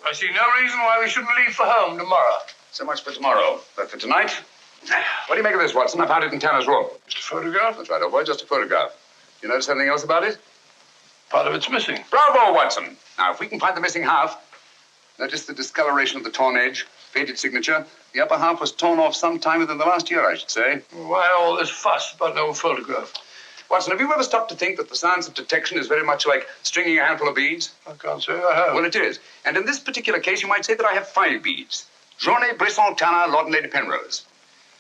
I see no reason why we shouldn't leave for home tomorrow. So much for tomorrow. But for tonight, what do you make of this, Watson? I found it in Tanner's room. Just a photograph? That's right, old boy, just a photograph. You notice anything else about it? Part of it's missing. Bravo, Watson. Now, if we can find the missing half, notice the discoloration of the torn edge, faded signature. The upper half was torn off sometime within the last year, I should say. Why all this fuss about an old photograph? Watson, have you ever stopped to think that the science of detection is very much like stringing a handful of beads? I can't say I have. Well, it is. And in this particular case, you might say that I have 5 beads. Journée, Brisson, Tanner, Lord and Lady Penrose.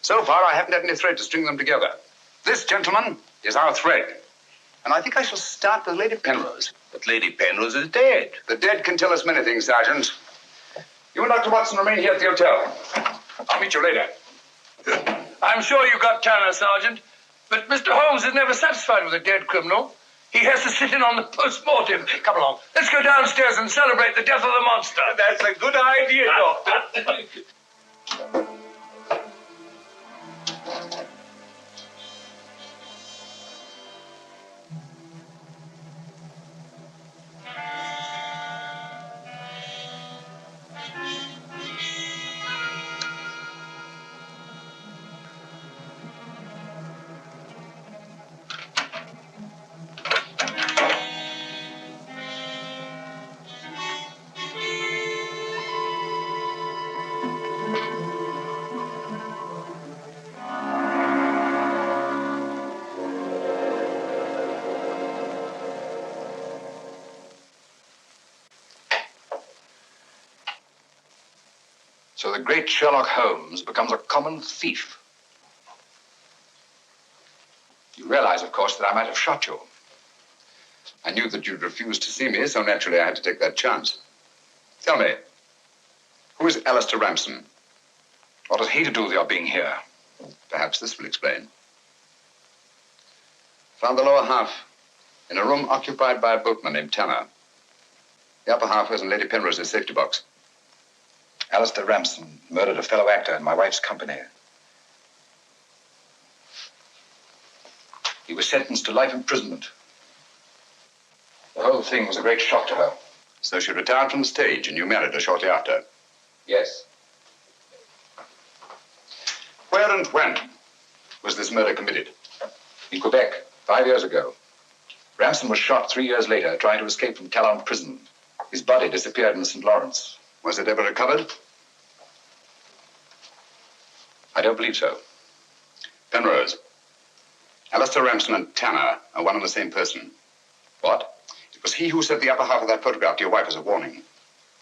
So far, I haven't had any thread to string them together. This, gentlemen, is our thread. And I think I shall start with Lady Penrose. But Lady Penrose is dead. The dead can tell us many things, Sergeant. You and Dr. Watson remain here at the hotel. I'll meet you later. I'm sure you got Tanner, Sergeant. But Mr. Holmes is never satisfied with a dead criminal. He has to sit in on the post-mortem. Come along. Let's go downstairs and celebrate the death of the monster. That's a good idea, Doctor. So the great Sherlock Holmes becomes a common thief. You realize, of course, that I might have shot you. I knew that you'd refuse to see me, so naturally I had to take that chance. Tell me, who is Alistair Ramson? What has he to do with your being here? Perhaps this will explain. Found the lower half in a room occupied by a boatman named Tanner. The upper half was in Lady Penrose's safety box. Alistair Ramson murdered a fellow actor in my wife's company. He was sentenced to life imprisonment. The whole thing was a great shock to her. So she retired from the stage and you married her shortly after? Yes. Where and when was this murder committed? In Quebec, 5 years ago. Ramson was shot 3 years later trying to escape from Talon prison. His body disappeared in the St. Lawrence. Was it ever recovered? I don't believe so. Penrose, Alistair Ramson and Tanner are one and the same person. What? It was he who sent the upper half of that photograph to your wife as a warning.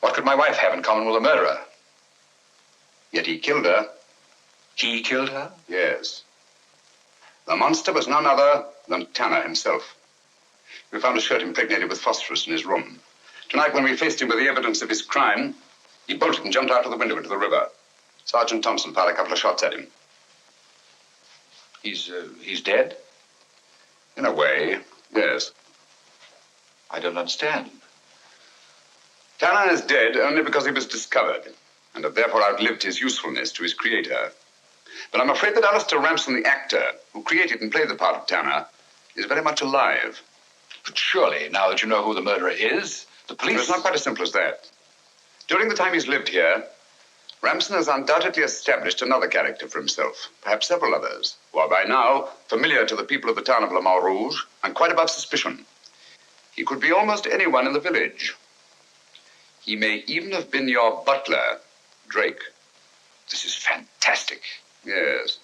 What could my wife have in common with a murderer? Yet he killed her. He killed her? Yes. The monster was none other than Tanner himself. We found a shirt impregnated with phosphorus in his room. Tonight, when we faced him with the evidence of his crime, he bolted and jumped out of the window into the river. Sergeant Thompson fired a couple of shots at him. He's dead? In a way, yes. I don't understand. Tanner is dead only because he was discovered, and had therefore outlived his usefulness to his creator. But I'm afraid that Alistair Ramson, the actor, who created and played the part of Tanner, is very much alive. But surely, now that you know who the murderer is, the police... It's not quite as simple as that. During the time he's lived here, Ramson has undoubtedly established another character for himself, perhaps several others, who are by now familiar to the people of the town of Le Mans Rouge and quite above suspicion. He could be almost anyone in the village. He may even have been your butler, Drake. This is fantastic. Yes.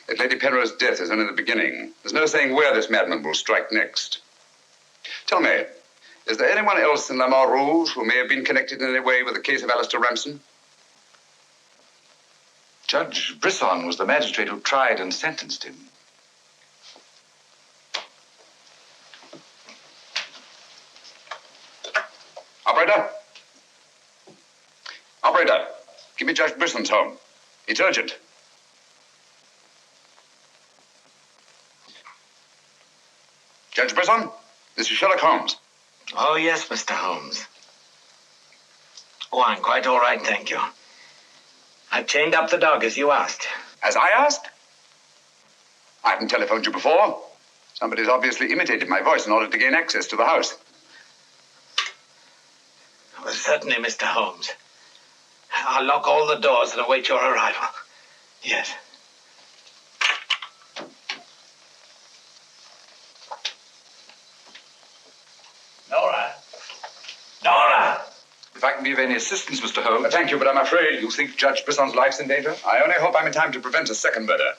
Yet Lady Penrose's death is only the beginning. There's no saying where this madman will strike next. Tell me, is there anyone else in Le Mans Rouge who may have been connected in any way with the case of Alistair Ramson? Judge Brisson was the magistrate who tried and sentenced him. Operator? Operator, give me Judge Brisson's home. It's urgent. Judge Brisson, this is Sherlock Holmes. Oh, yes, Mr. Holmes. Oh, I'm quite all right, thank you. I've chained up the dog, as you asked. As I asked? I haven't telephoned you before. Somebody's obviously imitated my voice in order to gain access to the house. Well, certainly, Mr. Holmes. I'll lock all the doors and await your arrival. Yes. Nora! Nora! If I can be of any assistance, Mr. Holmes... Thank you, but I'm afraid... You think Judge Brisson's life's in danger? I only hope I'm in time to prevent a second murder.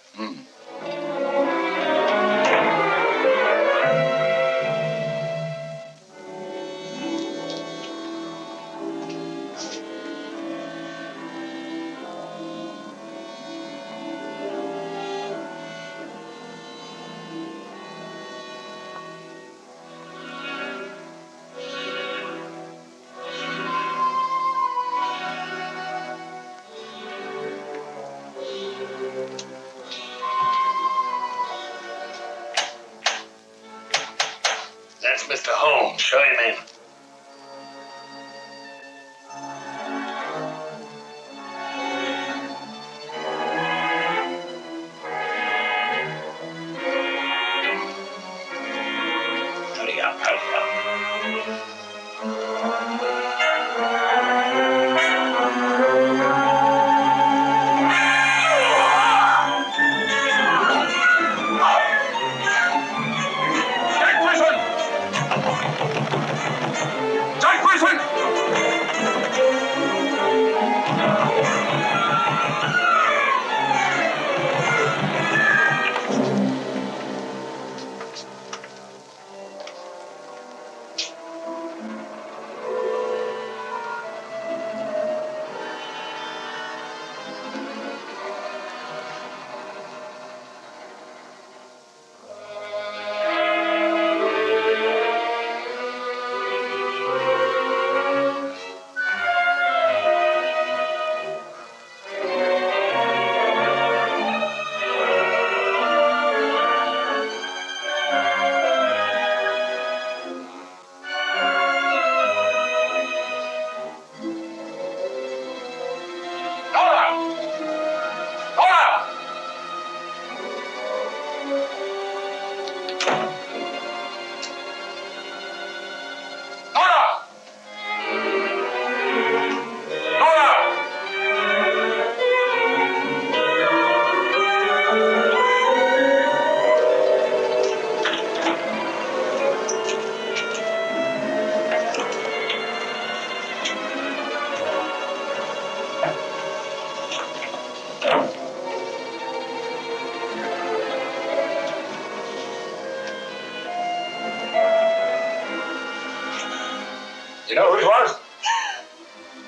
You know who it was?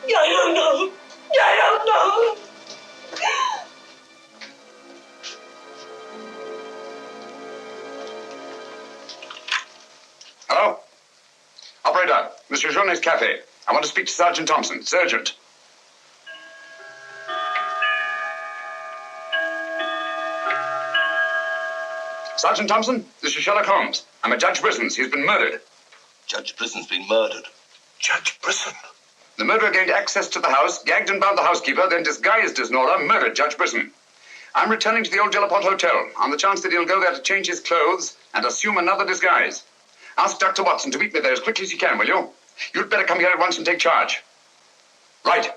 I don't know. I don't know. Hello? Operator, Monsieur Journet's cafe. I want to speak to Sergeant Thompson. Sergeant. Sergeant Thompson, this is Sherlock Holmes. I'm at Judge Brisson's. He's been murdered. Judge Brisson's been murdered. Judge Brisson? The murderer gained access to the house, gagged and bound the housekeeper, then disguised as Nora, murdered Judge Brisson. I'm returning to the old Jelapont Hotel on the chance that he'll go there to change his clothes and assume another disguise. Ask Dr. Watson to meet me there as quickly as he can, will you? You'd better come here at once and take charge. Right.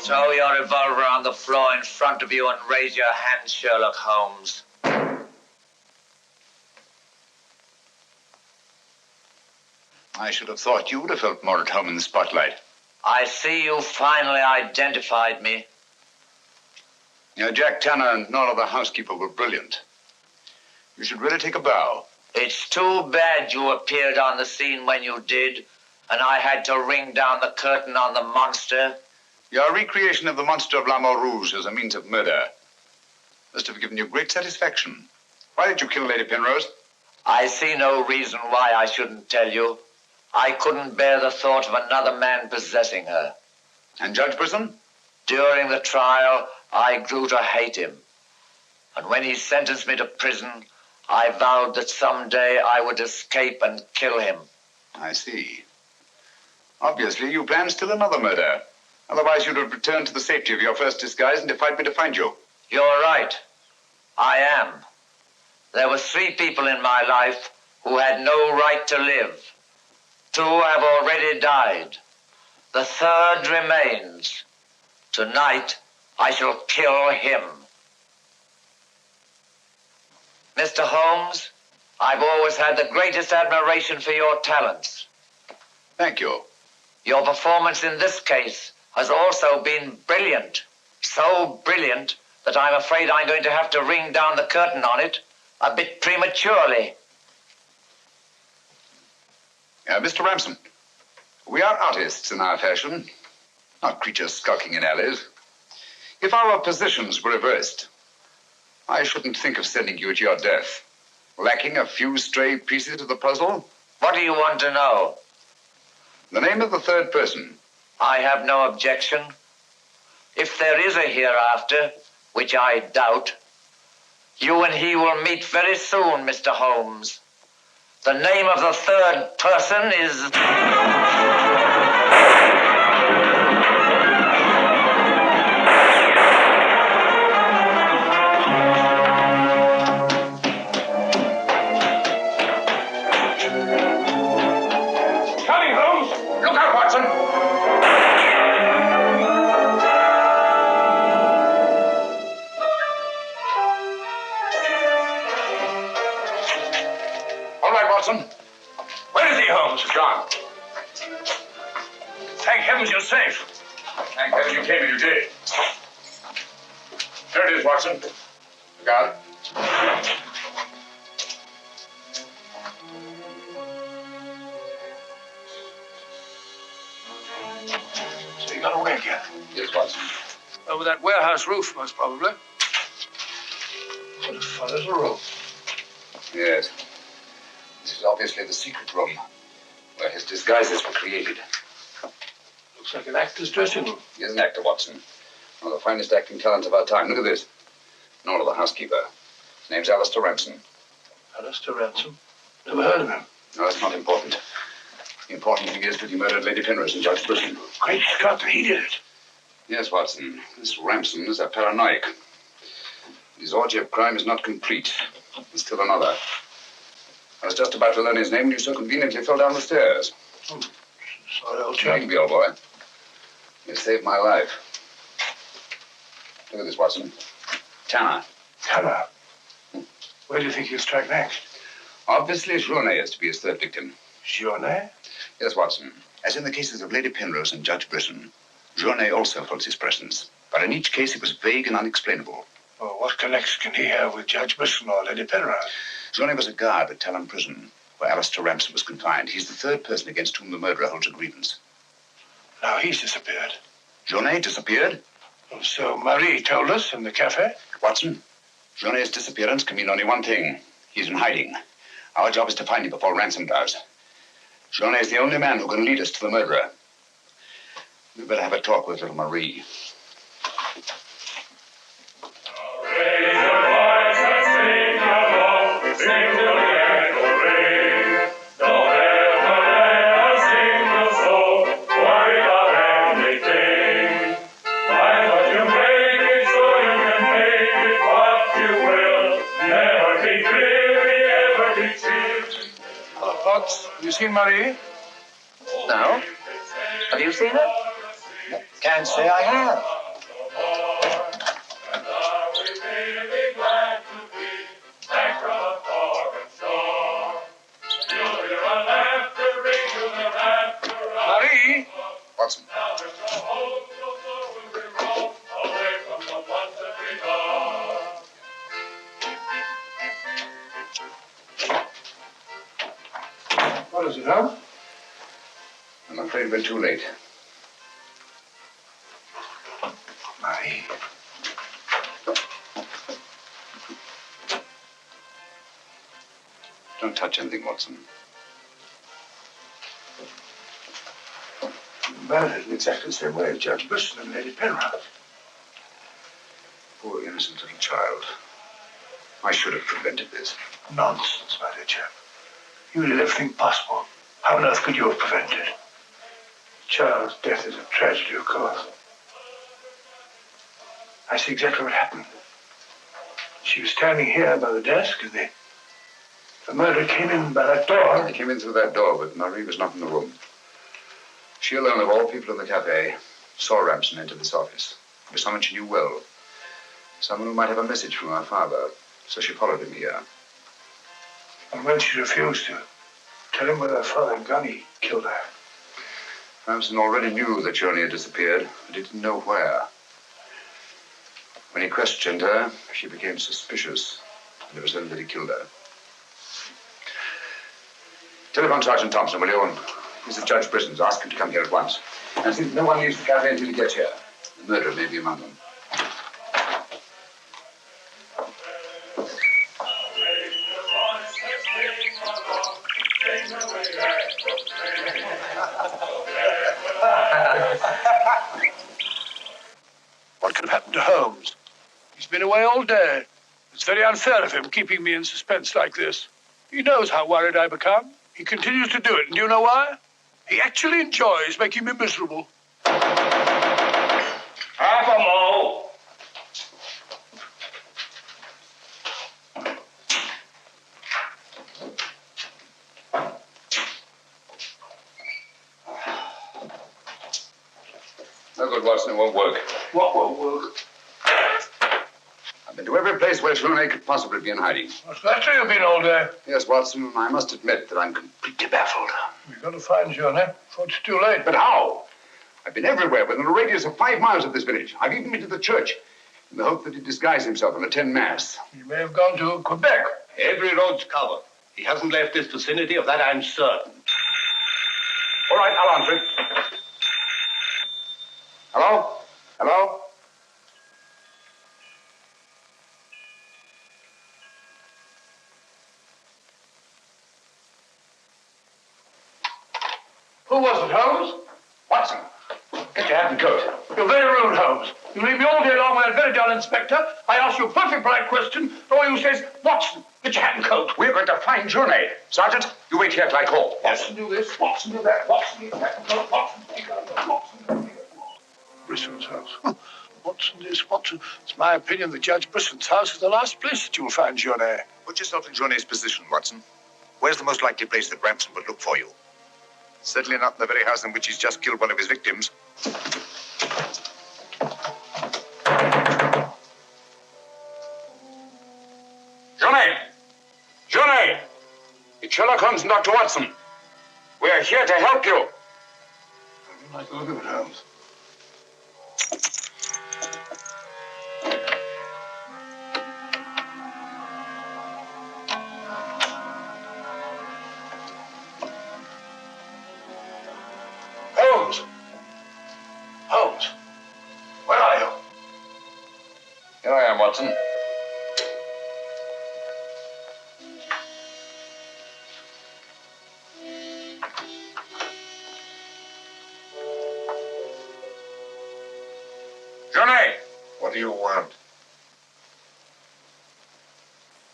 Throw your revolver on the floor in front of you and raise your hand, Sherlock Holmes. I should have thought you would have felt more at home in the spotlight. I see you finally identified me. Jack Tanner and Nora the housekeeper were brilliant. You should really take a bow. It's too bad you appeared on the scene when you did, and I had to ring down the curtain on the monster. Your recreation of the monster of La Mort Rouge as a means of murder must have given you great satisfaction. Why did you kill Lady Penrose? I see no reason why I shouldn't tell you. I couldn't bear the thought of another man possessing her. And Judge Brisson? During the trial, I grew to hate him. And when he sentenced me to prison, I vowed that someday I would escape and kill him. I see. Obviously, you planned still another murder. Otherwise, you'd have returned to the safety of your first disguise and defied me to find you. You're right. I am. There were 3 people in my life who had no right to live. 2 have already died. The 3rd remains. Tonight, I shall kill him. Mr. Holmes, I've always had the greatest admiration for your talents. Thank you. Your performance in this case has also been brilliant. So brilliant that I'm afraid I'm going to have to ring down the curtain on it a bit prematurely. Mr. Ramson, we are artists in our fashion, not creatures skulking in alleys. If our positions were reversed, I shouldn't think of sending you to your death, lacking a few stray pieces of the puzzle. What do you want to know? The name of the 3rd person. I have no objection. If there is a hereafter, which I doubt, you and he will meet very soon, Mr. Holmes. The name of the 3rd person is... Coming, Holmes! Look out, Watson! All right, Watson. Where is he, Holmes? Gone. Thank heavens you're safe. Thank heaven you came and you did. this, Watson. Got it. So you got away again? Yes, Watson. Over that warehouse roof, most probably. What a fun little room. Yes. This is obviously the secret room where his disguises were created. Looks like an actor's dressing room. He is an actor, Watson. One of the finest acting talents of our time. Look at this. Nor the housekeeper. His name's Alistair Ransom. Alistair Ransom? Never heard of him. No, that's not important. The important thing is that he murdered Lady Penrose and Judge Brisson. Great Scott, he did it. Yes, Watson. This Ransom is a paranoiac. His orgy of crime is not complete. There's still another. I was just about to learn his name when you so conveniently fell down the stairs. Sorry, old chap. Needn't be, old boy. You saved my life. Look at this, Watson. Tanner. Tanner? Where do you think he'll strike next? Obviously, Journey is to be his third victim. Journey? Yes, Watson. As in the cases of Lady Penrose and Judge Brisson, Journey also felt his presence. But in each case, it was vague and unexplainable. Oh, what connection can he have with Judge Brisson or Lady Penrose? Journey was a guard at Talon Prison, where Alistair Ransom was confined. He's the third person against whom the murderer holds a grievance. Now he's disappeared. Journey disappeared? Oh, so Marie told us in the cafe? Watson, Journey's disappearance can mean only one thing. He's in hiding. Our job is to find him before Ransom does. Journey is the only man who can lead us to the murderer. We better have a talk with little Marie. Have you seen Marie? No. Have you seen her? Can't say I have. Marie? Watson. What is it, huh? I'm afraid we're too late. Marie. Don't touch anything, Watson. Murdered in exactly the same way as Judge Brisson and Lady Penrose. Poor innocent little child. I should have prevented this. Nonsense, my dear chap. You did everything possible. How on earth could you have prevented it? The child's death is a tragedy, of course. I see exactly what happened. She was standing here by the desk, and the murderer came in by that door. He came in through that door, but Marie was not in the room. She alone, of all people in the cafe, saw Ransom enter this office. It was someone she knew well. Someone who might have a message from her father. So she followed him here. And when she refused to tell him where her father had gone, he killed her. Ransom already knew that Journey had disappeared, but he didn't know where. When he questioned her, she became suspicious, and it was then that he killed her. Telephone Sergeant Thompson, will you? And this is Judge Brisson's. Ask him to come here at once. And see that no one leaves the cafe until he gets here. The murderer may be among them. What could have happened to Holmes? He's been away all day. It's very unfair of him keeping me in suspense like this. He knows how worried I become. He continues to do it, and do you know why? He actually enjoys making me miserable. Half a mo. No good, Watson. It won't work. What won't work? I've been to every place where Journey could possibly be in hiding. What's that you've been all day? Yes, Watson, I must admit that I'm completely baffled. We've got to find Journey before it's too late. But how? I've been everywhere within a radius of 5 miles of this village. I've even been to the church. in the hope that he'd disguise himself and attend Mass. He may have gone to Quebec. Every road's covered. He hasn't left this vicinity, of that I'm certain. All right, I'll answer it. Hello? Hello? Who was it, Holmes? Watson, get your hat and coat. You're very rude, Holmes. You leave me all day long with that very dull inspector. I ask you a perfect polite question, and all you say is, Watson, get your hat and coat. We're going to find Journey. Sergeant, you wait here till I call. Watson, do this. Watson, do that. Watson, get your hat and coat. Watson, take it out. Watson, Brisson's house. Watson, this, Watson. It's my opinion that Judge Brisson's house is the last place that you'll find Journey. Put yourself in Journey's position, Watson. Where's the most likely place that Ramson would look for you? Certainly not in the very house in which he's just killed one of his victims. Journey! Journey! It's Sherlock Holmes and Dr. Watson. We are here to help you. I don't like the look of it, Holmes. Holmes! Holmes! Where are you? Here I am, Watson. Johnny! What do you want?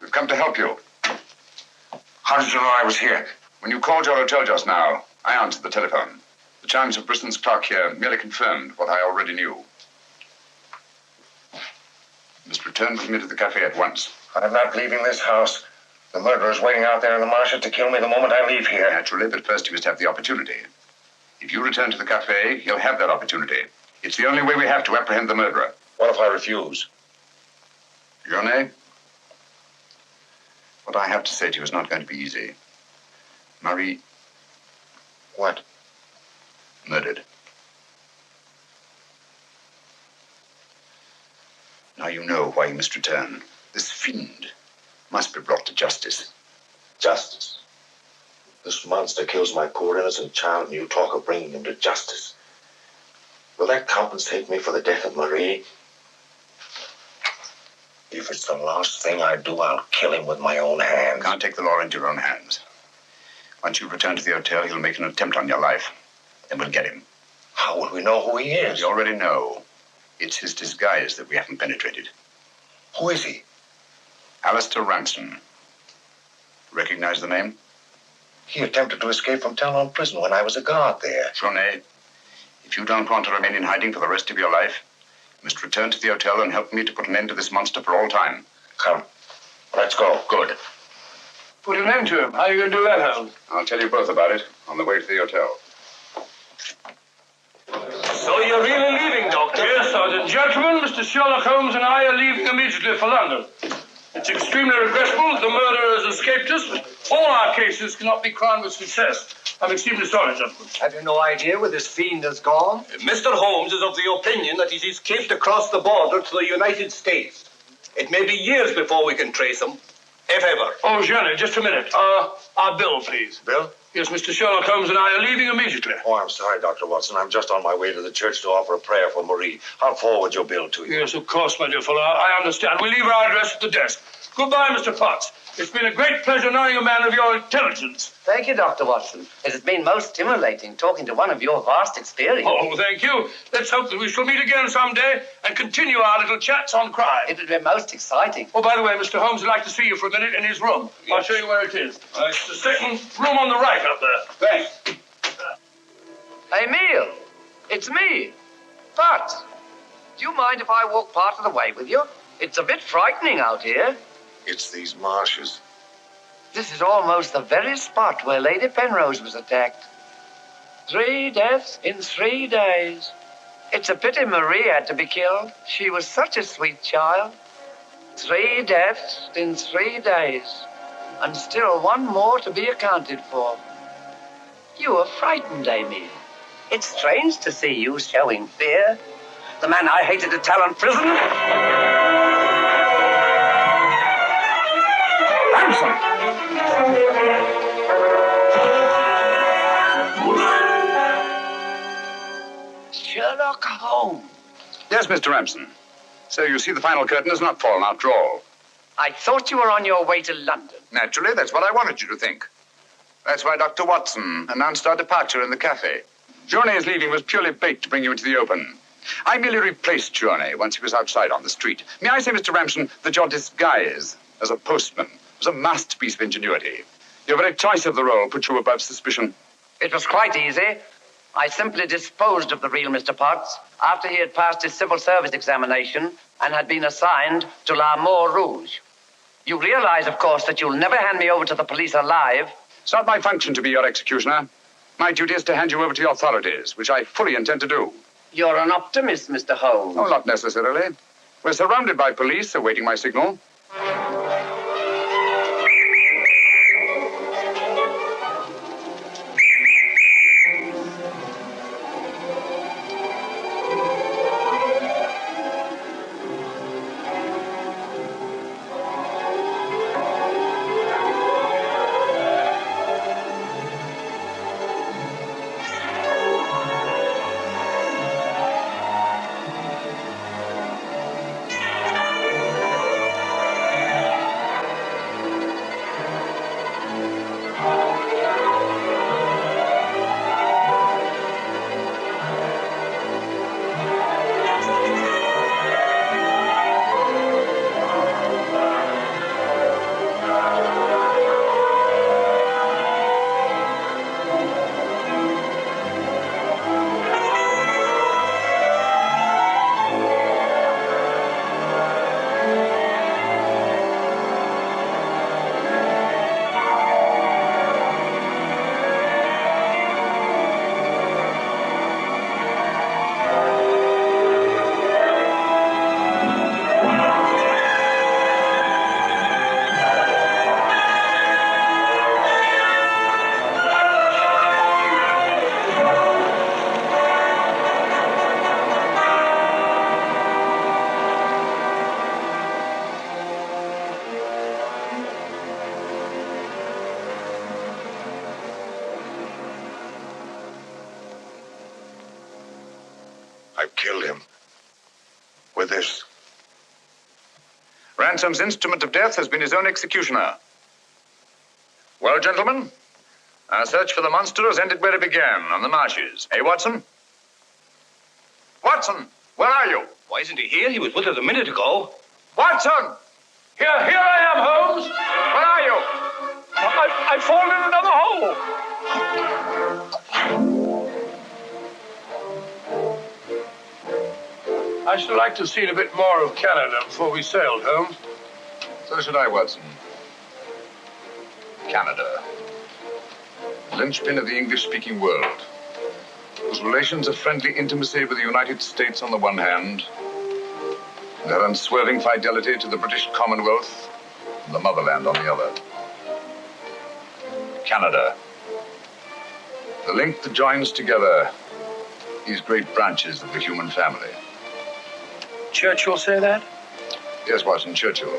We've come to help you. How did you know I was here? When you called your hotel just now, I answered the telephone. The chimes of Brisson's clock here merely confirmed what I already knew. You must return with me to the cafe at once. I'm not leaving this house. The murderer's waiting out there in the marshes to kill me the moment I leave here. Naturally, but first you must have the opportunity. If you return to the cafe, he'll have that opportunity. It's the only way we have to apprehend the murderer. What if I refuse? Journey, what I have to say to you is not going to be easy. Marie... What? Murdered. Now you know why you must return. This fiend must be brought to justice. Justice? This monster kills my poor innocent child, and you talk of bringing him to justice. Will that compensate me for the death of Marie? If it's the last thing I do, I'll kill him with my own hands. You can't take the law into your own hands. Once you return to the hotel, he'll make an attempt on your life. Then we'll get him. How will we know who he is? We already know. It's his disguise that we haven't penetrated. Who is he? Alistair Ramson. Recognize the name? He attempted to escape from Talon Prison when I was a guard there. Journey, if you don't want to remain in hiding for the rest of your life, you must return to the hotel and help me to put an end to this monster for all time. Come. Let's go. Good. Put an end to him. How are you going to do that, Holmes? I'll tell you both about it on the way to the hotel. So you're really leaving, Doctor? Yes, Sergeant. Gentlemen, Mr. Sherlock Holmes and I are leaving immediately for London. It's extremely regrettable that the murderer has escaped us, but all our cases cannot be crowned with success. I'm extremely sorry, gentlemen. Have you no idea where this fiend has gone? Mr. Holmes is of the opinion that he's escaped across the border to the United States. It may be years before we can trace him, if ever. Oh, Jenny, just a minute. Our bill, please. Bill? Yes, Mr. Sherlock Holmes and I are leaving immediately. Oh, I'm sorry, Dr. Watson. I'm just on my way to the church to offer a prayer for Marie. I'll forward your bill to you. Yes, of course, my dear fellow. I understand. We leave our address at the desk. Goodbye, Mr. Potts. It's been a great pleasure knowing a man of your intelligence. Thank you, Dr. Watson. It has been most stimulating talking to one of your vast experience. Oh, thank you. Let's hope that we shall meet again someday and continue our little chats on crime. It would be most exciting. Oh, by the way, Mr. Holmes would like to see you for a minute in his room. Yes. I'll show you where it is. It's the second room on the right up there. Thanks. Emile, it's me. But, do you mind if I walk part of the way with you? It's a bit frightening out here. It's these marshes. This is almost the very spot where Lady Penrose was attacked. 3 deaths in 3 days. It's a pity Marie had to be killed. She was such a sweet child. 3 deaths in 3 days. And still one more to be accounted for. You were frightened, Amy. It's strange to see you showing fear. The man I hated at Talon Prison. Sherlock Holmes. Yes, Mr. Ramson. So you see the final curtain has not fallen after all. I thought you were on your way to London. Naturally, that's what I wanted you to think. That's why Dr. Watson announced our departure in the cafe. Journey's leaving was purely bait to bring you into the open. I merely replaced Journey once he was outside on the street. May I say, Mr. Ramson, that your disguise as a postman was a masterpiece of ingenuity. Your very choice of the role put you above suspicion. It was quite easy. I simply disposed of the real Mr. Potts after he had passed his civil service examination and had been assigned to La Moor Rouge. You realize, of course, that you'll never hand me over to the police alive. It's not my function to be your executioner. My duty is to hand you over to the authorities, which I fully intend to do. You're an optimist, Mr. Holmes. Oh, not necessarily. We're surrounded by police awaiting my signal. I've killed him. With this. Ransom's instrument of death has been his own executioner. Well, gentlemen, our search for the monster has ended where it began, on the marshes. Eh, Watson? Watson, where are you? Why isn't he here? He was with us a minute ago. Watson! Here I am, Holmes. Where are you? I've fallen in another hole. I should like to have seen a bit more of Canada before we sailed, Holmes. So should I, Watson. Canada. Linchpin of the English-speaking world, whose relations of friendly intimacy with the United States on the one hand, and their unswerving fidelity to the British Commonwealth and the motherland on the other. Canada. The link that joins together these great branches of the human family. Churchill say that? Yes, Watson, Churchill.